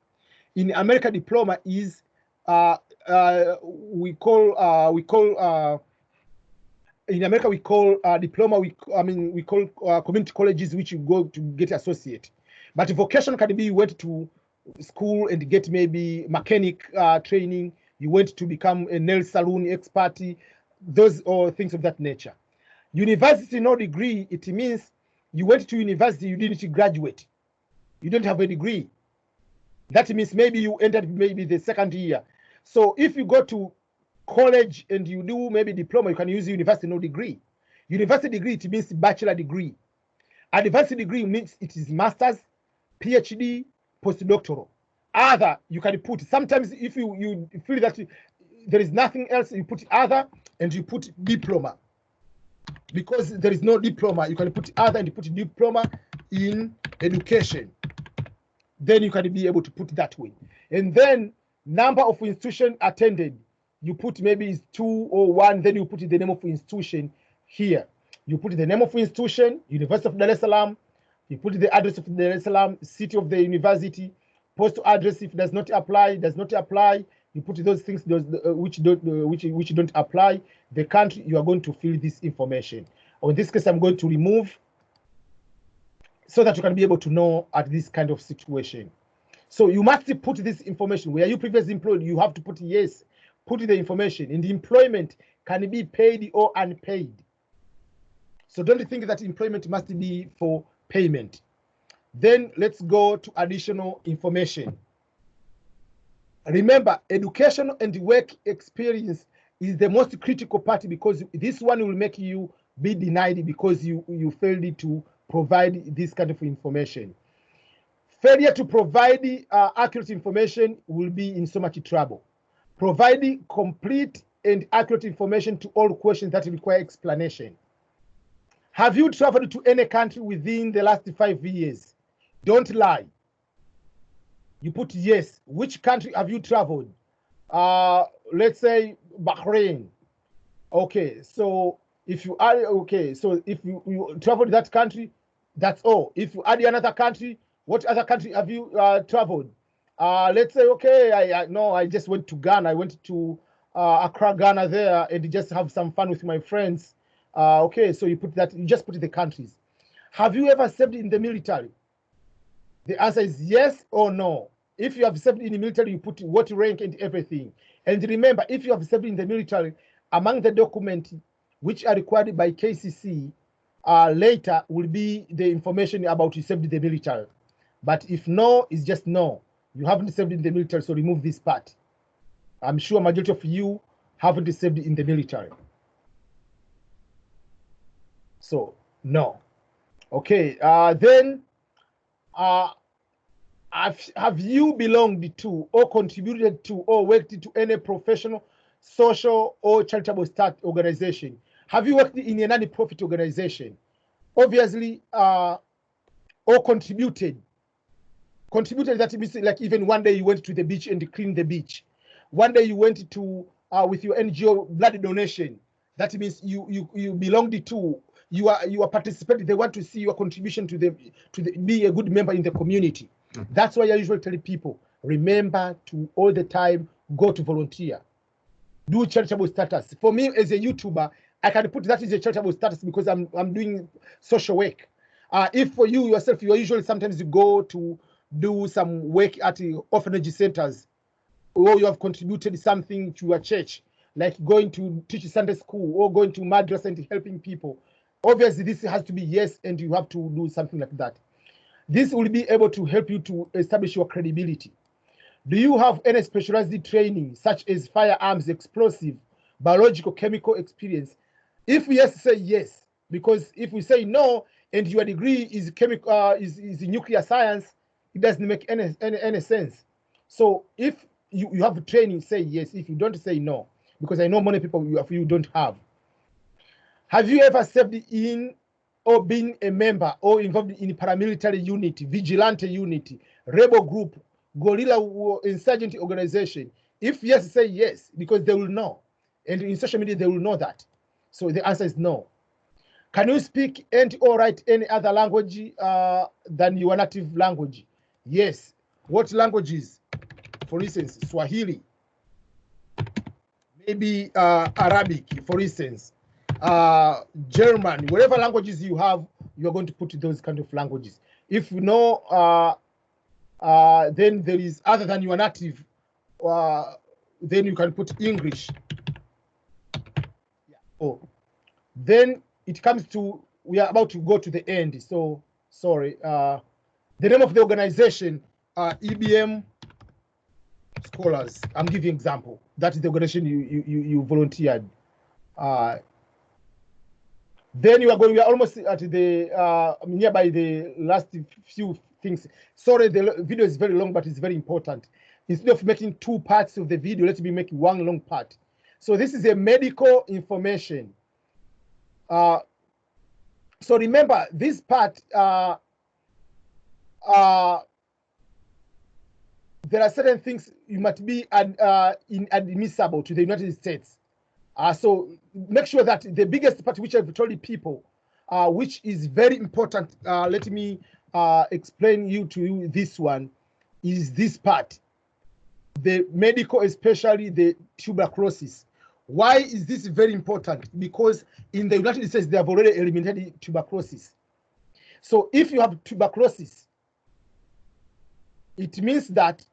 In America, diploma is we call in America we call diploma. We call community colleges, which you go to get associate. But vocation can be you went to school and get maybe mechanic training. You went to become a nail salon expert. Those or things of that nature. University, no degree, it means you went to university, you didn't graduate. You don't have a degree. That means maybe you entered maybe the second year. So if you go to college and you do maybe diploma, you can use university, no degree. University degree, it means bachelor degree. Advanced degree means it is master's, PhD, postdoctoral. Other, you can put, sometimes if you feel that there is nothing else, you put other and you put diploma. Because there is no diploma, you can put other and you put diploma in education. Then you can be able to put that way. And then number of institutions attended. you put maybe it's 2 or 1, then you put the name of institution here. You put the name of institution, University of Dar es Salaam. You put the address of Dar es Salaam, city of the university, postal address if does not apply, You put those things which don't apply. The country you are going to fill this information. Or in this case, I'm going to remove so that you can be able to know at this kind of situation. So you must put this information. Were you previously employed? You have to put yes. Put the information. In the employment, can it be paid or unpaid? So don't think that employment must be for payment. Then let's go to additional information. Remember, education and work experience is the most critical part, because this one will make you be denied because you failed to provide this kind of information. Failure to provide accurate information will be in so much trouble. Providing complete and accurate information to all questions that require explanation. Have you traveled to any country within the last 5 years? Don't lie. You put yes. Which country have you traveled? Let's say Bahrain. Okay, so if you are if you travel to that country, that's all. If you add another country, what other country have you traveled? Let's say, okay, I just went to Ghana. I went to Accra, Ghana there, and just have some fun with my friends. Okay, so you just put the countries. Have you ever served in the military? The answer is yes or no. If you have served in the military, you put what rank and everything. And remember, if you have served in the military, among the documents which are required by KCC, later will be the information about you served in the military. But if no, it's just no. You haven't served in the military, so remove this part. I'm sure majority of you haven't served in the military. So, no. Okay, then have you belonged to or contributed to or worked to any professional, social, or charitable organization? Have you worked in a non-profit organization? Obviously, or contributed. Contributed, that means like even one day you went to the beach and cleaned the beach. One day you went to with your NGO blood donation. That means you belonged to, you are participating. They want to see your contribution to be a good member in the community. That's why I usually tell people, remember to all the time go to volunteer, do charitable status. For me as a YouTuber, I can put that as a charitable status because I'm doing social work. If for you yourself, you usually sometimes you go to do some work at the orphanage centers, or you have contributed something to your church, like going to teach Sunday school or going to madrasa and helping people. Obviously, this has to be yes, and you have to do something like that. This will be able to help you to establish your credibility. Do you have any specialized training, such as firearms, explosive, biological, chemical experience? If yes, say yes, because if we say no, and your degree is chemical, is nuclear science, it doesn't make any sense. So if you have training, say yes. If you don't, say no, because I know many people you don't have. Have you ever served in or been a member or involved in paramilitary unit, vigilante unit, rebel group, guerrilla insurgent organization? If yes, say yes, because they will know. And in social media, they will know that. So the answer is no. Can you speak and or write any other language than your native language? Yes. What languages? For instance, Swahili, maybe Arabic, for instance, German, whatever languages you have, you're going to put those kind of languages. If you know, then there is other than your native, then you can put English. Yeah. Oh, then it comes to, we are about to go to the end. So sorry. The name of the organization, EBM Scholars. I'm giving example. That is the organization you volunteered. Then we are almost at the nearby the last few things. Sorry, the video is very long, but it's very important. Instead of making 2 parts of the video, let me make 1 long part. So this is a medical information. So remember this part. there are certain things you might be inadmissible to the United States. So make sure that the biggest part which I've told people, which is very important, let me explain to you this one, is this part, the medical, especially the tuberculosis. Why is this very important? Because in the United States, they have already eliminated tuberculosis. So if you have tuberculosis, it means that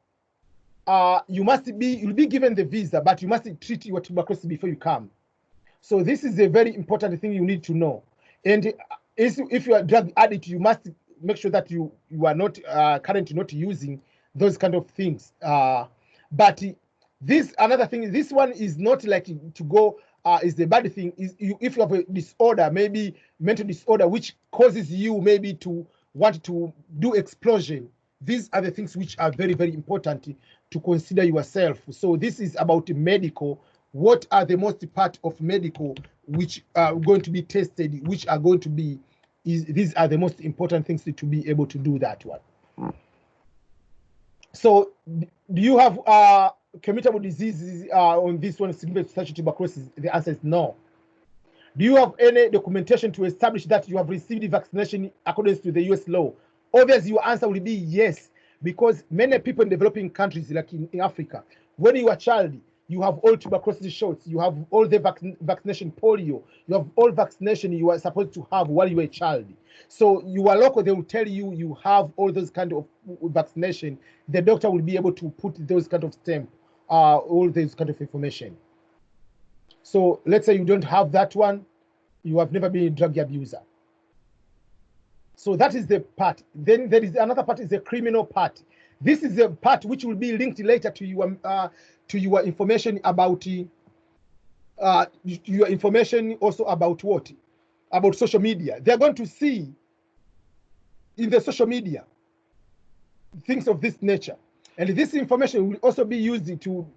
you'll be given the visa, but you must treat your tuberculosis before you come. So this is a very important thing you need to know. And if you are a drug addict, you must make sure that you are not currently not using those kind of things. But this another thing, this one is not like to go is the bad thing. Is if you have a disorder, maybe mental disorder, which causes you maybe to want to do explosion. These are the things which are very, very important to consider yourself. So this is about medical. What are the most part of medical which are going to be tested, which are going to be, these are the most important things to be able to do that one. So do you have communicable diseases on this one, such tuberculosis? The answer is no. Do you have any documentation to establish that you have received vaccination according to the US law? Obviously, your answer will be yes, because many people in developing countries, like in Africa, when you are a child, you have all tuberculosis shots, you have all the vaccination polio, you have all vaccination you are supposed to have while you are a child. So you are local, they will tell you you have all those kind of vaccination. The doctor will be able to put those kind of stamp, all those kind of information. So let's say you don't have that one, you have never been a drug abuser. So that is the part. Then there is another part, is the criminal part. This is the part which will be linked later to your information about your information also about what? About social media. They're going to see in the social media things of this nature, and this information will also be used to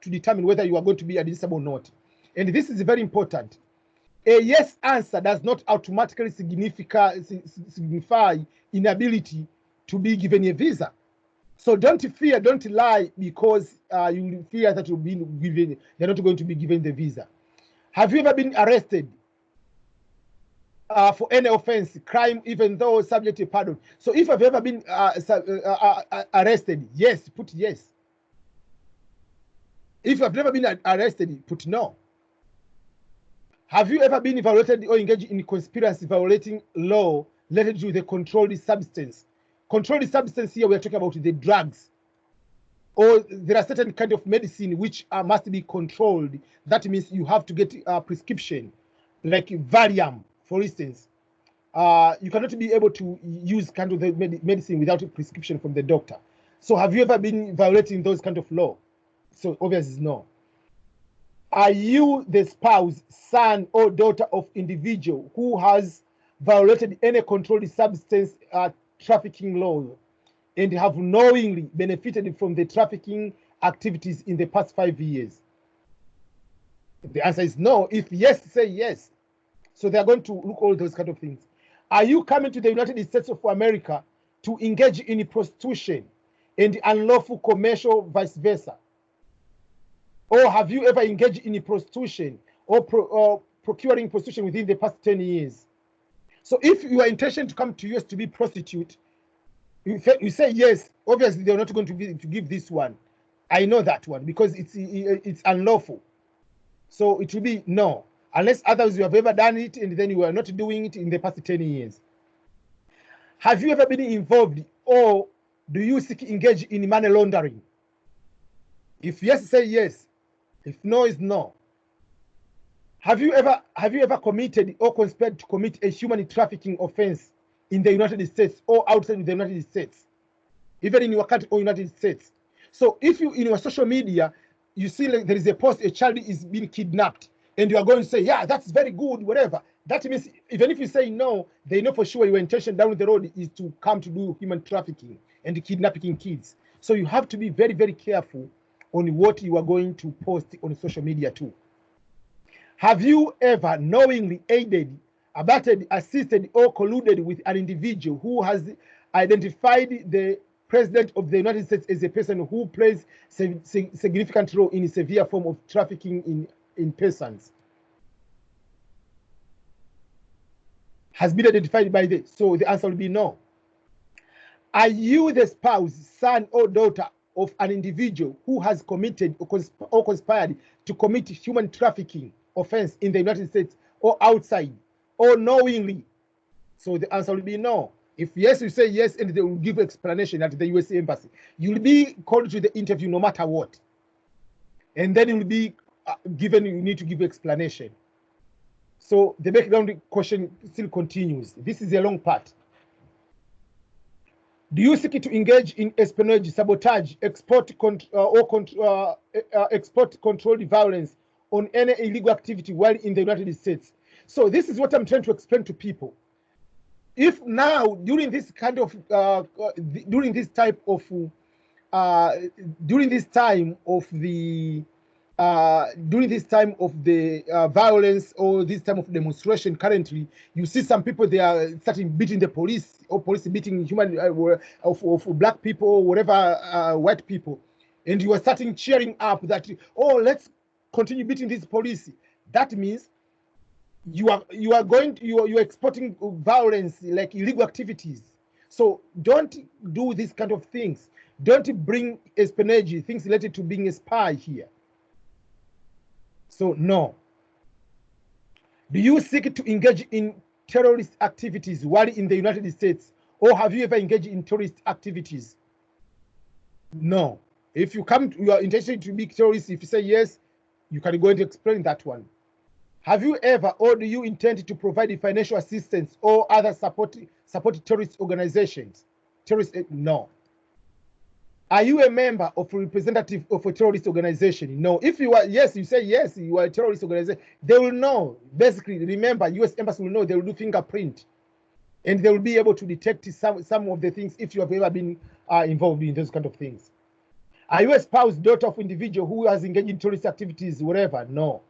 determine whether you are going to be admissible or not. And this is very important. A yes answer does not automatically signify inability to be given a visa. So don't fear, don't lie because you fear that you're not going to be given the visa. Have you ever been arrested for any offense, crime, even though subject to pardon? So if I've ever been arrested, yes, put yes. If I've never been arrested, put no. Have you ever been violated or engaged in conspiracy violating law related to the controlled substance? Controlled substance here, we are talking about the drugs. Or there are certain kind of medicine which must be controlled. That means you have to get a prescription, like Valium, for instance. You cannot be able to use kind of the medicine without a prescription from the doctor. So have you ever been violating those kind of law? So obviously no. Are you the spouse, son, or daughter of individual who has violated any controlled substance trafficking law and have knowingly benefited from the trafficking activities in the past 5 years? The answer is no. If yes, say yes. So they're going to look all those kind of things. Are you coming to the United States of America to engage in prostitution and unlawful commercial vice versa? Or have you ever engaged in prostitution or procuring prostitution within the past 10 years? So if your intention to come to US to be prostitute, you say yes, obviously they're not going to give this one. I know that one because it's unlawful. So it will be no, unless others you have ever done it and then you are not doing it in the past 10 years. Have you ever been involved or do you engage in money laundering? If yes, say yes. If no, is no. Have you ever committed or conspired to commit a human trafficking offense in the United States or outside the United States, even in your country or United States? So if you in your social media you see like there is a post, a child is being kidnapped, and you are going to say, yeah, that's very good, whatever. That means even if you say no, they know for sure your intention down the road is to come to do human trafficking and kidnapping kids. So you have to be very, very careful on what you are going to post on social media too. Have you ever knowingly aided abetted, assisted, or colluded with an individual who has identified the President of the United States as a person who plays significant role in a severe form of trafficking in persons. Has been identified by the, so the answer will be no. Are you the spouse, son, or daughter of an individual who has committed or conspired to commit human trafficking offense in the United States or outside, or knowingly? So the answer will be no. If yes, you say yes, and they will give explanation at the USA Embassy. You'll be called to the interview no matter what. And then you'll be given, you need to give explanation. So the background question still continues. This is a long part. Do you seek to engage in espionage, sabotage, export controlled violence on any illegal activity while in the United States? So this is what I'm trying to explain to people. If now during this kind of during this time of violence, or this time of demonstration currently, you see some people, they are starting beating the police, or police beating human of black people, or whatever, white people, and you are starting cheering up that, oh, let's continue beating this police. That means you are exporting violence, like illegal activities. So don't do these kind of things. Don't bring espionage, things related to being a spy here. So no. Do you seek to engage in terrorist activities while in the United States, or have you ever engaged in terrorist activities? No. If you are interested to be terrorist, if you say yes, you can go and explain that one. Have you ever, or do you intend to provide financial assistance or other support terrorist organizations? No. Are you a member of a representative of a terrorist organization? No. If you are, yes, you say yes, you are a terrorist organization, they will know. Basically, remember, US Embassy will know, they will do fingerprint. And they will be able to detect some of the things if you have ever been involved in those kind of things. Are you a spouse, daughter of individual who has engaged in terrorist activities, whatever? No.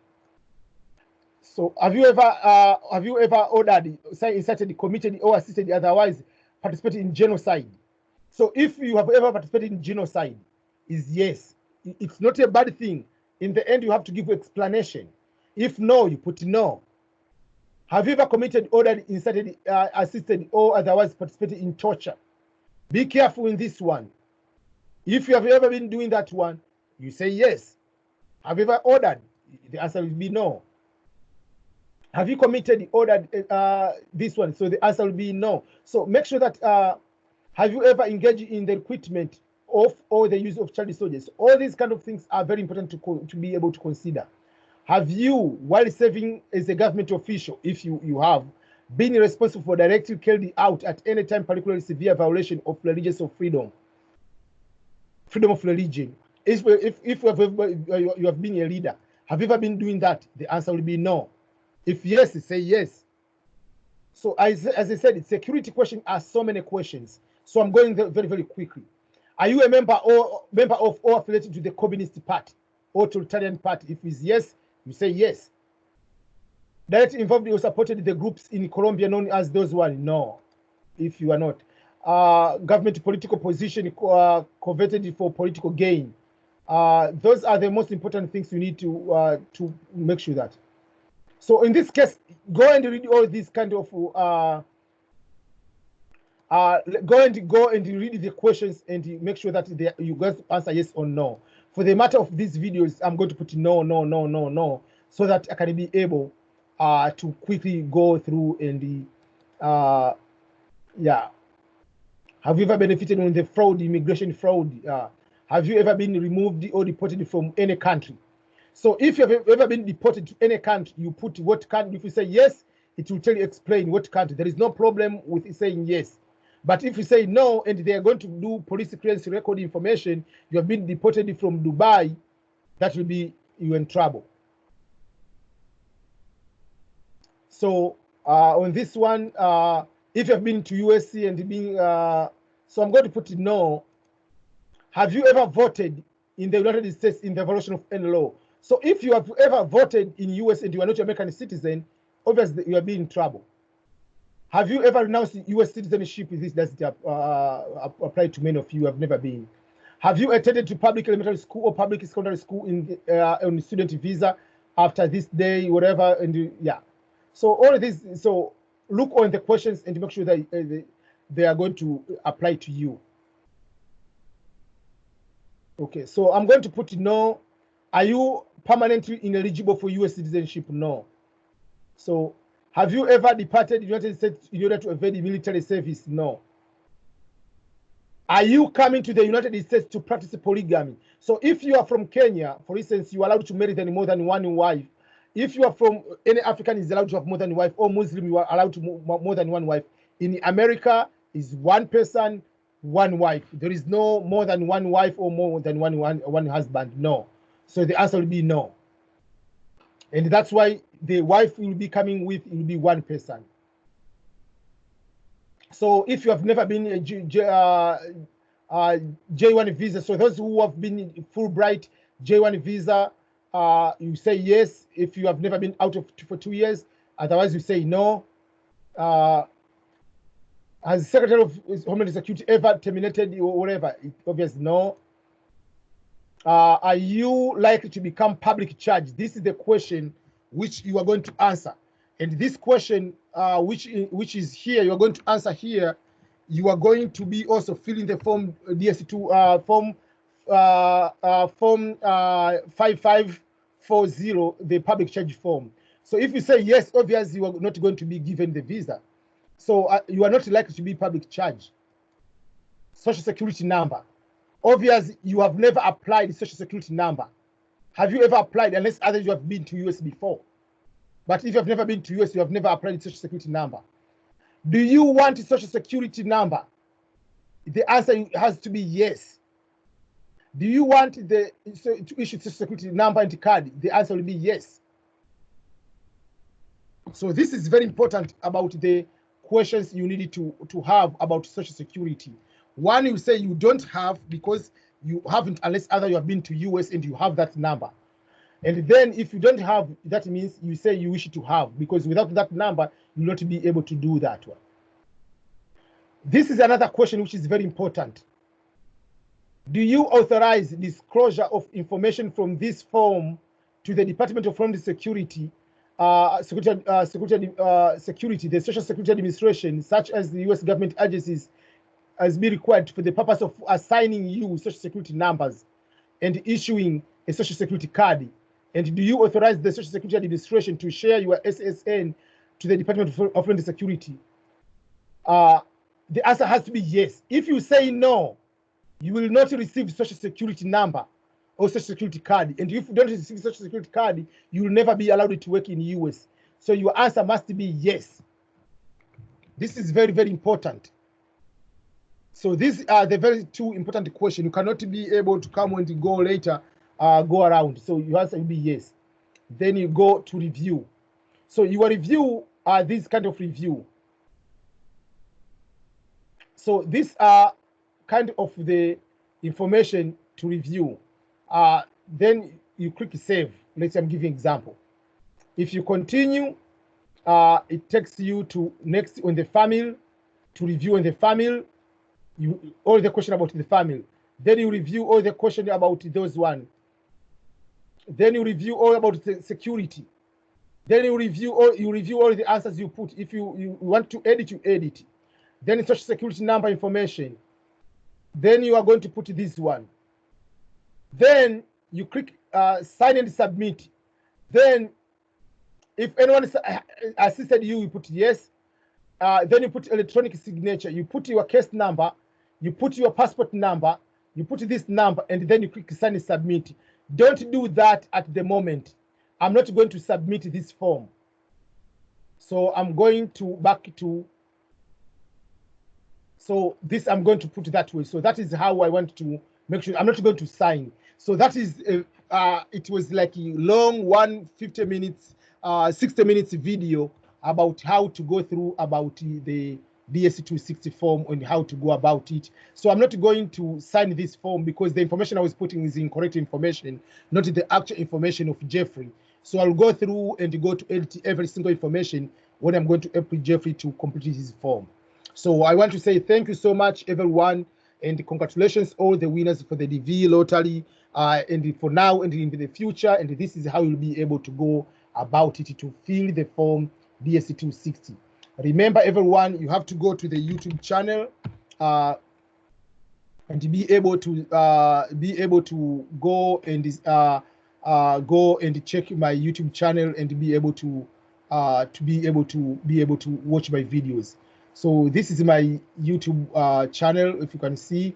So have you ever ordered, incited, committed, or assisted otherwise participated in genocide? So if you have ever participated in genocide, is yes. It's not a bad thing. In the end, you have to give explanation. If no, you put no. Have you ever committed, ordered, incited, assisted, or otherwise participated in torture? Be careful in this one. If you have ever been doing that one, you say yes. Have you ever ordered? The answer will be no. Have you committed, ordered this one? So the answer will be no. So make sure that have you ever engaged in the recruitment of or the use of child soldiers? All these kind of things are very important to be able to consider. Have you, while serving as a government official, if you have, been responsible for directly carrying out at any time particularly severe violation of religious freedom of religion? If you have been a leader, have you ever been doing that? The answer will be no. If yes, say yes. So as I said, security question are so many questions. So I'm going very, very quickly. Are you a member of or affiliated to the Communist Party or Totalitarian Party? If it's yes, you say yes. Directly involved or supported the groups in Colombia known as those one? No. If you are not. Government political position coveted for political gain. Those are the most important things you need to make sure that. So in this case, go and read all these kind of go and read the questions and make sure that you guys answer yes or no. For the matter of these videos, I'm going to put no, no, no, no, no, so that I can be able to quickly go through and yeah. Have you ever benefited on the fraud, immigration fraud? Have you ever been removed or deported from any country? So if you have ever been deported to any country, you put what country. If you say yes, it will tell you, explain what country. There is no problem with saying yes. But if you say no, and they are going to do police clearance record information, you have been deported from Dubai, that will be you in trouble. So on this one, if you have been to USC and being, so I'm going to put no. Have you ever voted in the United States in the violation of any law? So if you have ever voted in US and you are not an American citizen, obviously you are being in trouble. Have you ever renounced U.S. citizenship? This doesn't apply to many of you who have never been. Have you attended to public elementary school or public secondary school on student visa after this day, whatever? And yeah, so all of this. So look on the questions and make sure that they are going to apply to you. Okay, so I'm going to put no. Are you permanently ineligible for U.S. citizenship? No. So have you ever departed the United States in order to evade military service? No. Are you coming to the United States to practice polygamy? So if you are from Kenya, for instance, you are allowed to marry more than one wife. If you are from any African is allowed to have more than one wife, or Muslim, you are allowed to more than one wife. In America, is one person, one wife. There is no more than one wife or more than one husband. No. So the answer will be no. And that's why the wife will be coming with, it will be one person. So if you have never been a J1 visa, so those who have been Fulbright J1 visa, you say yes. If you have never been out of for 2 years, otherwise you say no. Has the Secretary of Homeland Security ever terminated or whatever? Obviously no. Are you likely to become public charge? This is the question which you are going to answer. And this question, which is here, you are going to answer here. You are going to be also filling the form DS2 form 5540, the public charge form. So if you say yes, obviously you are not going to be given the visa. So you are not likely to be public charge. Social security number. Obviously, you have never applied the social security number. Have you ever applied, unless others you have been to US before? But if you have never been to US, you have never applied the social security number. Do you want a social security number? The answer has to be yes. Do you want to issue social security number and card? The answer will be yes. So this is very important about the questions you need to have about social security. One, you say you don't have because you haven't, unless either you have been to US and you have that number. And then if you don't have, that means you say you wish to have, because without that number, you will not be able to do that one. This is another question which is very important. Do you authorize disclosure of information from this form to the Department of Homeland Security, the Social Security Administration, such as the US government agencies, as be required for the purpose of assigning you social security numbers and issuing a social security card? And do you authorize the Social Security Administration to share your SSN to the Department of Homeland Security? The answer has to be yes. If you say no, you will not receive social security number or social security card. And if you don't receive social security card, you will never be allowed to work in the US. So your answer must be yes. This is very, very important. So these are the very two important questions. You cannot be able to come and go later, go around. So your answer will be yes. Then you go to review. So your review are this kind of review. So these are kind of the information to review. Then you click save. Let's say I'm giving an example. If you continue, it takes you to next on the family, to review on the family, all the question about the family. Then you review all the question about those one. Then you review all about the security. Then you review all the answers you put. If you want to edit, you edit. Then social security number information. Then you are going to put this one. Then you click sign and submit. Then if anyone assisted you, you put yes. Then you put electronic signature. You put your case number. You put your passport number. You put this number, and then you click sign and submit. Don't do that at the moment. I'm not going to submit this form. So I'm going to back to. So this I'm going to put that way. So that is how I want to make sure I'm not going to sign. So that is it was like a long 150 minutes, 60 minutes video about how to go through about the DS260 form and how to go about it. So I'm not going to sign this form because the information I was putting is incorrect information, not the actual information of Jeffrey. So I'll go through and go to edit every single information when I'm going to help Jeffrey to complete his form. So I want to say thank you so much, everyone, and congratulations all the winners for the DV lottery. And for now and in the future, and this is how you'll be able to go about it to fill the form DS260. Remember, everyone, you have to go to the YouTube channel and be able to go and check my YouTube channel and be able to watch my videos. So this is my YouTube channel. If you can see,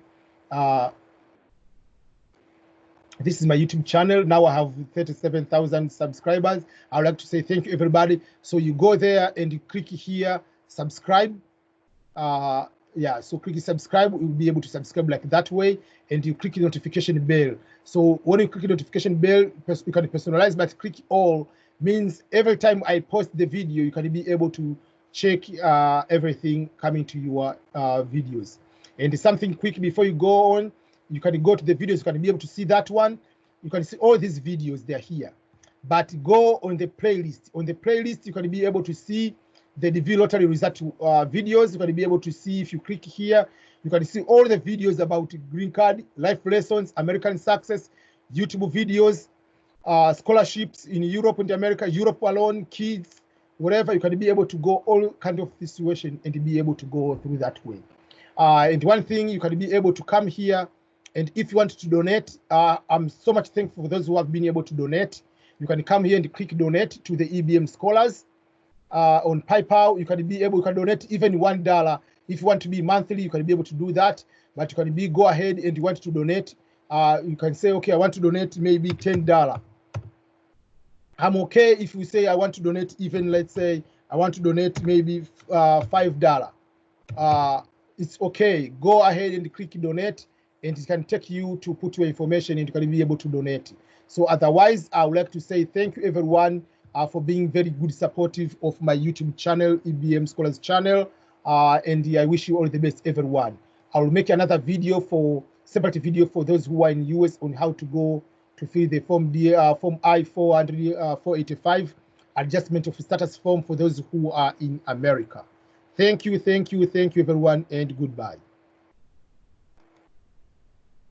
this is my YouTube channel. Now I have 37,000 subscribers. I would like to say thank you, everybody. So you go there and you click here, subscribe. Yeah, so click subscribe. You'll be able to subscribe like that way, and you click the notification bell. So when you click the notification bell, you can personalize, but click all means every time I post the video, you can be able to check everything coming to your videos. And something quick before you go on, you can go to the videos, you can be able to see that one. You can see all these videos, they're here. But go on the playlist. On the playlist, you can be able to see the DV lottery result videos. You can be able to see, if you click here, you can see all the videos about green card, life lessons, American success, YouTube videos, scholarships in Europe and America, Europe alone, kids, whatever. You can be able to go all kind of situation and be able to go through that way. And one thing, you can be able to come here, and if you want to donate, I'm so much thankful for those who have been able to donate. You can come here and click donate to the EBM scholars. On PayPal, you can donate even $1. If you want to be monthly, you can be able to do that. But you can go ahead and you want to donate. You can say, okay, I want to donate maybe $10. I'm okay if you say I want to donate even, let's say, I want to donate maybe $5. It's okay. Go ahead and click donate, and it can take you to put your information and you can be able to donate. So otherwise, I would like to say thank you, everyone, for being very good supportive of my YouTube channel, EBM Scholars channel. And I wish you all the best, everyone. I will make another video separate video for those who are in US on how to go to fill the form I-485 adjustment of status form for those who are in America. Thank you, everyone, and goodbye.